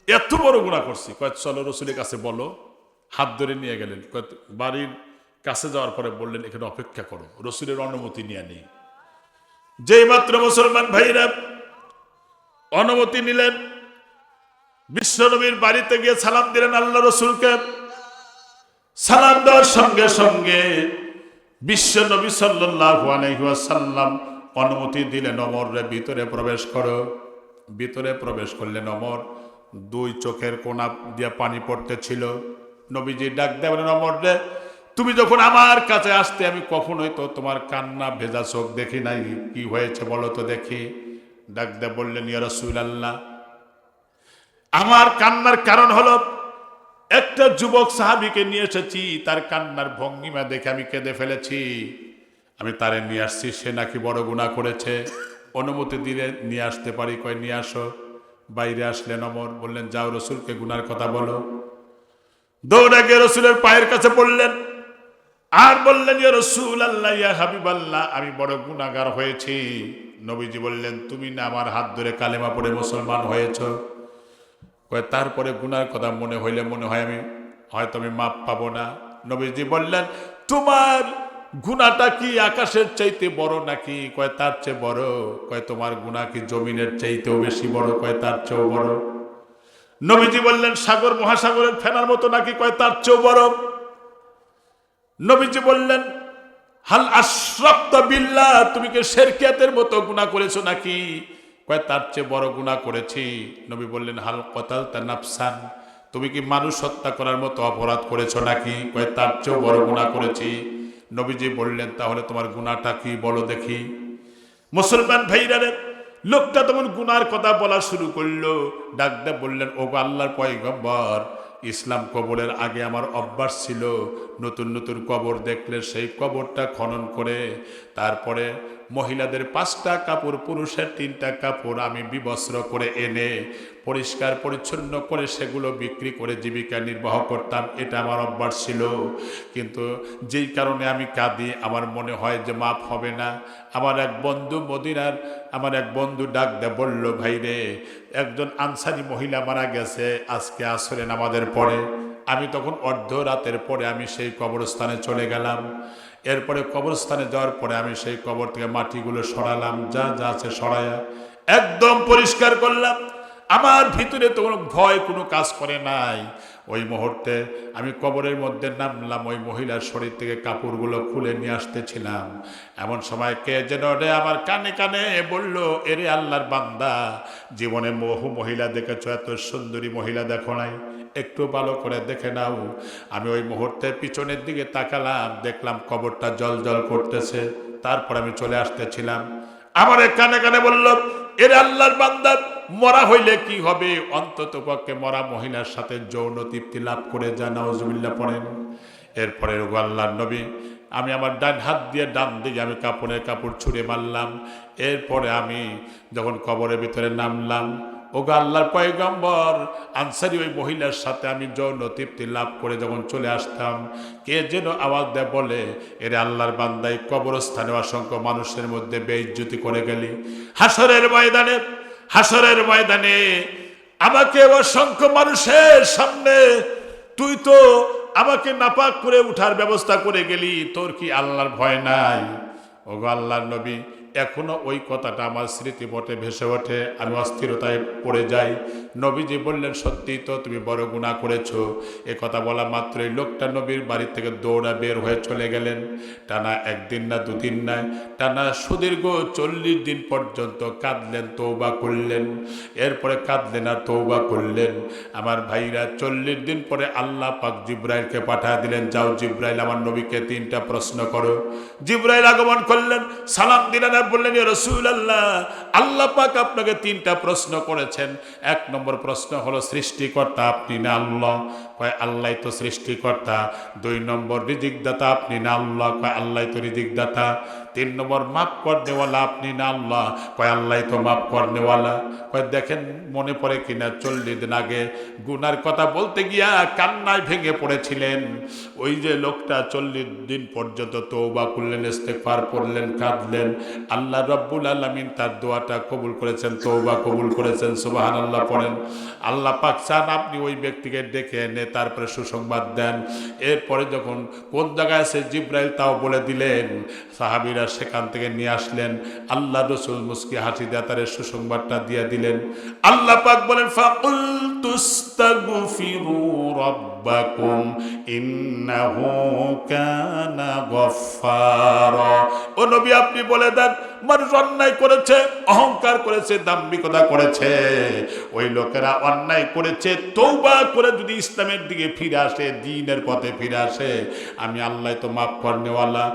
এত বড় গুনাহ করছি। চলো রসুলের কাছে বলো। হাত ধরে নিয়ে গেলেন। বাড়ির কাছে যাওয়ার পরে বললেন, এখানে অপেক্ষা করো, রসুলের অনুমতি নিয়ে নেই। যেই মাত্র মুসলমান ভাইরা অনুমতি নিলেন, বিশ্বনবীর বাড়িতে গিয়ে সালাম দিলেন আল্লাহ রসুলকে। সালাম দেওয়ার সঙ্গে সঙ্গে বিশ্বনবী সাল্লাল্লাহু আলাইহি ওয়াসাল্লাম অনুমতি দিলেন, ওমর ভিতরে প্রবেশ করো। ভিতরে প্রবেশ করলেন ওমর। দুই চোখের কোনা দিয়ে পানি পড়তেছিল। নবীজি ডাক দেবেন, ওমর রে, তুমি যখন আমার কাছে আসতে আমি কখনোই তো তোমার কান্না ভেজা চোখ দেখি নাই, কি হয়েছে বলো তো দেখি। ডাক দে বললেন, ইয়া রাসূলুল্লাহ, আমার কান্নার কারণ হলো একটা যুবক সাহাবীকে নিয়ে এসেছি, তার কান্নার ভঙ্গিমা দেখে আমি কেঁদে ফেলেছি। আমি তারে নিয়ে আসছি, সে নাকি বড় গুনাহ করেছে, অনুমতি দিলে নিয়ে আসতে পারি। নিয়ে আসো। বাইরে আসলেন ওমর, বললেন, যাও রসুলকে গুনার কথা বলো। দৌড়ে গিয়ে রসুলের পায়ের কাছে পড়লেন আর বললেন, ইয়া রাসূলুল্লাহ, ইয়া হাবিবাল্লাহ, আমি বড় গুনাহগার হয়েছি। নবীজি বললেন, তুমি না আমার হাত ধরে কালেমা পড়ে মুসলমান হয়েছো? তারপরে গুনার কথা মনে হইলে মনে হয় আমি হয়তো আমি মাপ পাবো না। নবীজি বললেন, তোমার গুনাহটা কি আকাশের চাইতে বড় নাকি? তার চেয়ে বড়। তোমার গুনাহ কি জমিনের চাইতেও বেশি বড়? তার চেয়েও বড়। নবীজি বললেন, সাগর মহাসাগরের ফেনার মতো নাকি? তার চেয়েও বড়। নবীজি বললেন, হাল আশরাকতা বিল্লাহ, তুমি কি শিরকিয়াতের মতো গুনাহ করেছো নাকি? তার চেয়ে বড় গুনাহ করেছি। নবী বললেন, হাল কতালতা নাফসান, তুমি কি মানুষ হত্যা করার মতো অপরাধ করেছো নাকি? তার চেয়েও বড় গুনাহ করেছি। নবীজি বললেন, তাহলে তোমার গুনাহটা কি বলো দেখি। মুসলমান ভাইরা, লোকটা তখন গুনার কথা বলা শুরু করলো। ডাকতে বললেন, ও আল্লাহর পয়গম্বর, ইসলাম কবরের আগে আমার অভ্যাস ছিল, নতুন নতুন কবর দেখলে সেই কবরটা খনন করে তারপরে মহিলাদের 5টা কাপড়, পুরুষের 3টা কাপড় আমি বিবস্ত্র করে এনে পরিষ্কার পরিচ্ছন্ন করে সেগুলো বিক্রি করে জীবিকা নির্বাহ করতাম। এটা আমার অভ্যাস ছিল। কিন্তু যেই কারণে আমি কাঁদি, আমার মনে হয় যে মাপ হবে না। আমার এক বন্ধু মদিনার, আমার এক বন্ধু ডাক দে বলল, ভাই রে, একজন আনসারি মহিলা মারা গেছে আজকে আসরে নামাজের পরে। আমি তখন অর্ধরাতের পরে আমি সেই কবরস্থানে চলে গেলাম। এরপরে কবরস্থানে যাওয়ার পরে আমি সেই কবর থেকে মাটিগুলো সরালাম, যা যা আছে সরাইয়া একদম পরিষ্কার করলাম। আমার ভিতরে তো কোনো ভয় কোনো কাজ করে নাই। ওই মুহূর্তে আমি কবরের মধ্যে নামলাম, ওই মহিলার শরীর থেকে কাপড়গুলো খুলে নিয়ে আসতেছিলাম। এমন সময় কে যেন আমার কানে কানে বলল, এরে আল্লাহর বান্দা, জীবনে বহু মহিলা দেখেছো, এত সুন্দরী মহিলা দেখো নাই, একটু ভালো করে দেখে নাও। আমি ওই মুহূর্তে পিছনের দিকে তাকালাম, দেখলাম কবরটা জল জল করতেছে। তারপর আমি চলে আসতেছিলাম। আমার কানে কানে বলল, এরে আল্লাহর বান্দা, মরা হইলে কি হবে? অন্তত পক্ষে মরা মহিলার সাথে যৌন তৃপ্তি লাভ করে যা, নাউজুবিল্লাহ পড়েন। এরপরে আল্লাহর নবী, আমি আমার ডান হাত দিয়ে ডান দিকে আমি কাপড়ের কাপড় ছুঁড়ে মারলাম। এরপরে আমি যখন কবরের ভিতরে নামলাম, ওগো আল্লাহর পয়গম্বর, আনসারি ওই মহিলার সাথে আমি যৌন তৃপ্তি লাভ করে যখন চলে আসতাম, কে যেন আওয়াজ দেয় বলে, এরে আল্লাহর বান্দাই কবরস্থানে অসংখ্য মানুষের মধ্যে বেইজ্জতি করে গেলি। হাসরের ময়দানে হাসরের ময়দানে আমাকে অসংখ্য মানুষের সামনে তুই তো আমাকে নাপাক করে উঠার ব্যবস্থা করে গেলি, তোর কি আল্লাহর ভয় নাই? ওগো আল্লাহর নবী, এখনো ওই কথাটা আমার স্মৃতিপটে ভেসে ওঠে, আমি অস্থিরতায় পড়ে যাই। নবীজি বললেন, সত্যি তো তুমি বড় গুনাহ করেছো। এ কথা বলা মাত্রই লোকটা নবীর বাড়ি থেকে দৌড়া বের হয়ে চলে গেলেন। টানা একদিন না দুদিন নয়, টানা সুদীর্ঘ 40 দিন পর্যন্ত কাঁদলেন, তওবা করলেন। এরপরে কাঁদলেন আর তওবা করলেন। আমার ভাইরা, 40 দিন পরে আল্লাহ পাক জিব্রাইলকে পাঠিয়ে দিলেন, যাও জিব্রাইল আমার নবীকে 3টা প্রশ্ন করো। জিব্রাইল আগমন করলেন, সালাম দিলেন, বললেন, ইয়া রাসূলুল্লাহ, আল্লাহ পাক আপনাকে 3টা প্রশ্ন করেছেন। 1 নম্বর প্রশ্ন হলো, সৃষ্টিকর্তা আপনি না আল্লাহ? কয় আল্লাহই তো সৃষ্টিকর্তা। 2 নম্বর, রিজিকদাতা আপনি না আল্লাহ? কয় আল্লাহই তো রিজিকদাতা। 3 নম্বর, মাফ করনেওয়ালা আপনি না আল্লাহ? কয় আল্লাহই তো মাফ করনেওয়ালা। কয় দেখেন মনে পড়ে কিনা 40 দিন আগে গুনার কথা বলতে গিয়া কান্নায় ভেঙে পড়েছিলেন। ওই যে লোকটা 40 দিন পর্যন্ত তওবা করলেন, ইস্তেগফার পড়লেন, কাঁদলেন, আল্লাহ রাব্বুল আলামিন তার দোয়াটা কবুল করেছেন, তওবা কবুল করেছেন। সুবহানাল্লাহ পড়েন। আল্লাহ পাক চান আপনি ওই ব্যক্তিকে ডেকে এনে তারপরে সুসংবাদ দেন। এরপরে যখন কোন জায়গায় আছে জিব্রাইল তাও বলে দিলেন, সাহাবীরা সেখান থেকে নিয়ে আসলেন। আল্লাহ রাসূল মুস্কি হাসি দিয়ে তার সুসংবাদটা দিয়ে দিলেন। আল্লাহ পাক বলেন, ফাকুলতুস্তাগফিরু রাব্বাকুম ইন্নাহু কানা গফফারা। ও নবী, আপনি বলে দেন, মানুষ অন্যায় করেছে, অহংকার করেছে, দাম্ভিকতা করেছে, ওই লোকেরা অন্যায় করেছে, তওবা করে যদি ইসলামের দিকে ফিরে আসে, দ্বীনের পথে ফিরে আসে, আমি আল্লাহ তো মাফ করনেওয়ালা।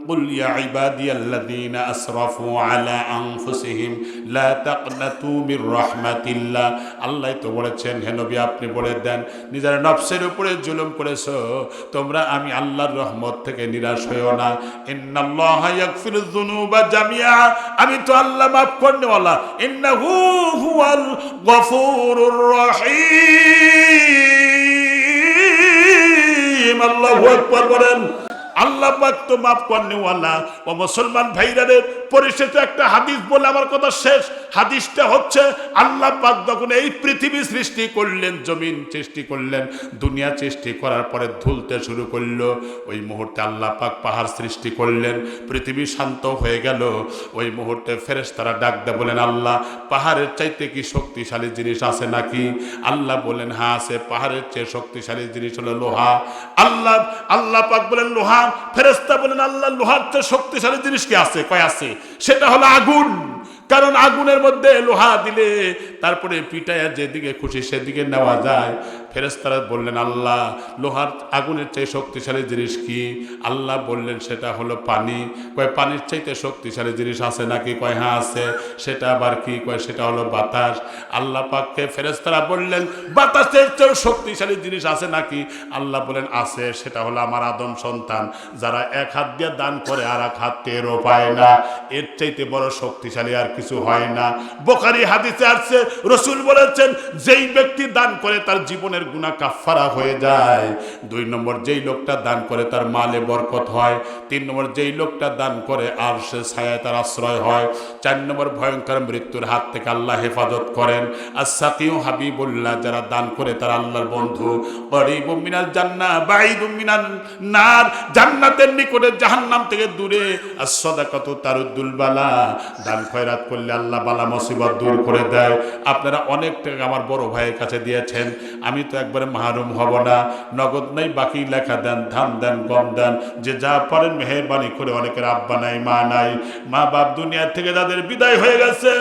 قل يا عبادي الذين أسرفوا على أنفسهم لا تقنطوا من رحمة الله। আল্লাহ তো বলেছেন, হে নবী আপনি বলে দেন, নিজের নফসের উপরে জুলুম করেছো তোমরা, আমি আল্লাহর রহমত থেকে নিরাশ হইও না। ইন্নাল্লাহা ইয়াগফিরুয যুনুবা জামিআ, আমি তো আল্লাহ মাফ করনেওয়ালা। ইন্নাহু হুয়াল গফুরুর রহিম। আল্লাহু আকবার বলেন। আল্লাহ পাক তো মাফ করনেওয়ালা। ও মুসলমান ভাইরা রে, পরিশেষে একটা হাদিস বলে আমার কথা শেষ। হাদিসটা হচ্ছে, আল্লাহ পাক যখন এই পৃথিবী সৃষ্টি করলেন, জমিন সৃষ্টি করলেন, দুনিয়া সৃষ্টি করার পরে ধুলতে শুরু করলো, ওই মুহূর্তে আল্লাহ পাক পাহাড় সৃষ্টি করলেন, পৃথিবী শান্ত হয়ে গেল। ওই মুহূর্তে ফেরেশতারা ডাক দেয়, বলেন, আল্লাহ পাহাড়ের চাইতে কি শক্তিশালী জিনিস আছে নাকি? আল্লাহ বলেন, হ্যাঁ আছে, পাহাড়ের চেয়ে শক্তিশালী জিনিস হলো লোহা। আল্লাহ পাক বলেন লোহা। ফেরেশতা বলেন, আল্লাহ লোহার চেয়ে শক্তিশালী জিনিস কি আছে? কয় আছে, সেটা হলো আগুন। কারণ আগুনের মধ্যে লোহা দিলে তারপরে পিটায়া যেদিকে খুশি সেদিকে নেওয়া যায়। ফেরেশতারা বললেন, আল্লাহ লোহার আগুনের চেয়ে শক্তিশালী জিনিস কি? আল্লাহ বললেন, সেটা হলো পানি। কয় পানির চাইতে শক্তিশালী জিনিস আছে নাকি? কয় হ্যাঁ আছে। সেটা আবার কি? কয় সেটা হলো বাতাস। আল্লাহ পাককে ফেরেশতারা বললেন, বাতাসের চেয়েও শক্তিশালী জিনিস আছে নাকি? আল্লাহ বলেন, আছে। সেটা হলো আমার আদম সন্তান, যারা এক হাত দিয়ে দান করে আর এক হাত টেরও পায় না। এর চাইতে বড় শক্তিশালী আর কিছু হয় না। বুখারী হাদিসে আছে, রাসূল বলেছেন, যেই ব্যক্তি দান করে তার জীবনের গুনাহ কাফফারা হয়ে যায়। 2 নম্বর, যেই লোকটা দান করে তার মালে বরকত হয়। 3 নম্বর, যেই লোকটা দান করে আরশে ছায়ায় তার আশ্রয় হয়। 4 নম্বর, ভয়ঙ্কর মৃত্যুর হাত থেকে আল্লাহ হেফাজত করেন। as-সাকিউ হাবিবুল্লাহ, যারা দান করে তারা আল্লাহর বন্ধু। করিবুম মিনাল জান্নাহ বাঈদুম মিনান নার, জান্নাতের নিকটে জাহান্নাম থেকে দূরে। as-সাদাকাতু তারুদ্দুল বালা, দান খয়রাত করলে আল্লাহ বালা মুসিবত দূর করে দেয়। আপনারা অনেক টাকা আমার বড় ভাইয়ের কাছে দিয়েছেন, আমি তো একবারে মাহরুম হব না। নগদ নাই, বাকি লেখা দেন, ধান দেন, গম দেন, যে যা পারেন মেহেরবানি করে। অনেকের আব্বা নাই, মা নাই, মা বাপ দুনিয়া থেকে যাদের বিদায় হয়ে গেছে,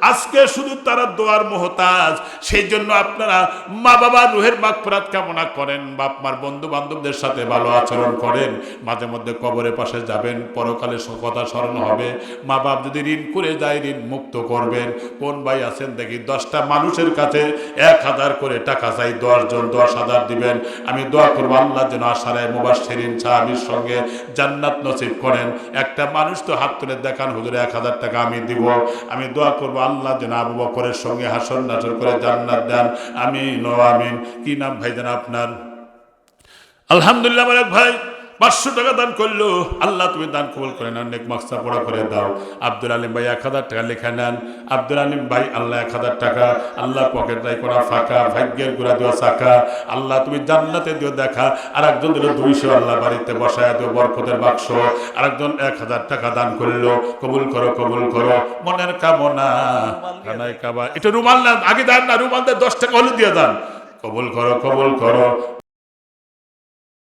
আজকে শুধু তারা দোয়ার মুহতাজ। সেই জন্য আপনারা মা বাবার রুহের মাগফিরাত কামনা করেন, বাপ মার বন্ধু বান্ধবদের সাথে ভালো আচরণ করেন, মাঝে মধ্যে কবরের পাশে যাবেন, পরকালে কথা স্মরণ হবে। মা বাপ যদি ঋণ করে যায়, ঋণ মুক্ত করবেন। কোন ভাই আছেন দেখি 10টা মানুষের কাছে 1000 করে টাকা চাই, 10 জন 10,000 দিবেন। আমি দোয়া করবো আল্লাহ যেন আশারায়ে মুবাশশিরিন সাহাবীর সঙ্গে জান্নাত নসিব করেন। একটা মানুষ তো হাত তুলে দেখান, হুজুর 1000 টাকা আমি দিব। আমি দোয়া করবো আল্লাহ যেন আবু বকরের সঙ্গে হাসর নাসর করে জান্নাত দেন। আমিন ও আমিন। কি নাম ভাইজান আপনার? আলহামদুলিল্লাহ। আমার এক ভাই 500 টাকা দান করলো, আল্লাহ তুমি দান কবুল করে নাও, নেক মাকসাদ পুরা করে দাও। আব্দুল আলিম ভাই 1000 টাকা লেখা নেন। আব্দুল আলিম ভাই আল্লাহ 1000 টাকা, আল্লাহ পকেট নাই করা ফাঁকা, ভাগ্যের গুড়া দেওয়া চাকা, আল্লাহ তুমি জান্নাতে দিও দেখা। আর একজন দিল 200, আল্লাহ বাড়িতে বসায় দিও বরকতের বাক্স। আর একজন 1000 টাকা দান করলো, কবুল করো কবুল করো, মনের কামনা কানায় কাবা। এটা রুমাল না, আগে দেন না, রুমাল দিয়ে 10 টাকা হলে দিয়ে দেন, কবুল করো কবুল করো।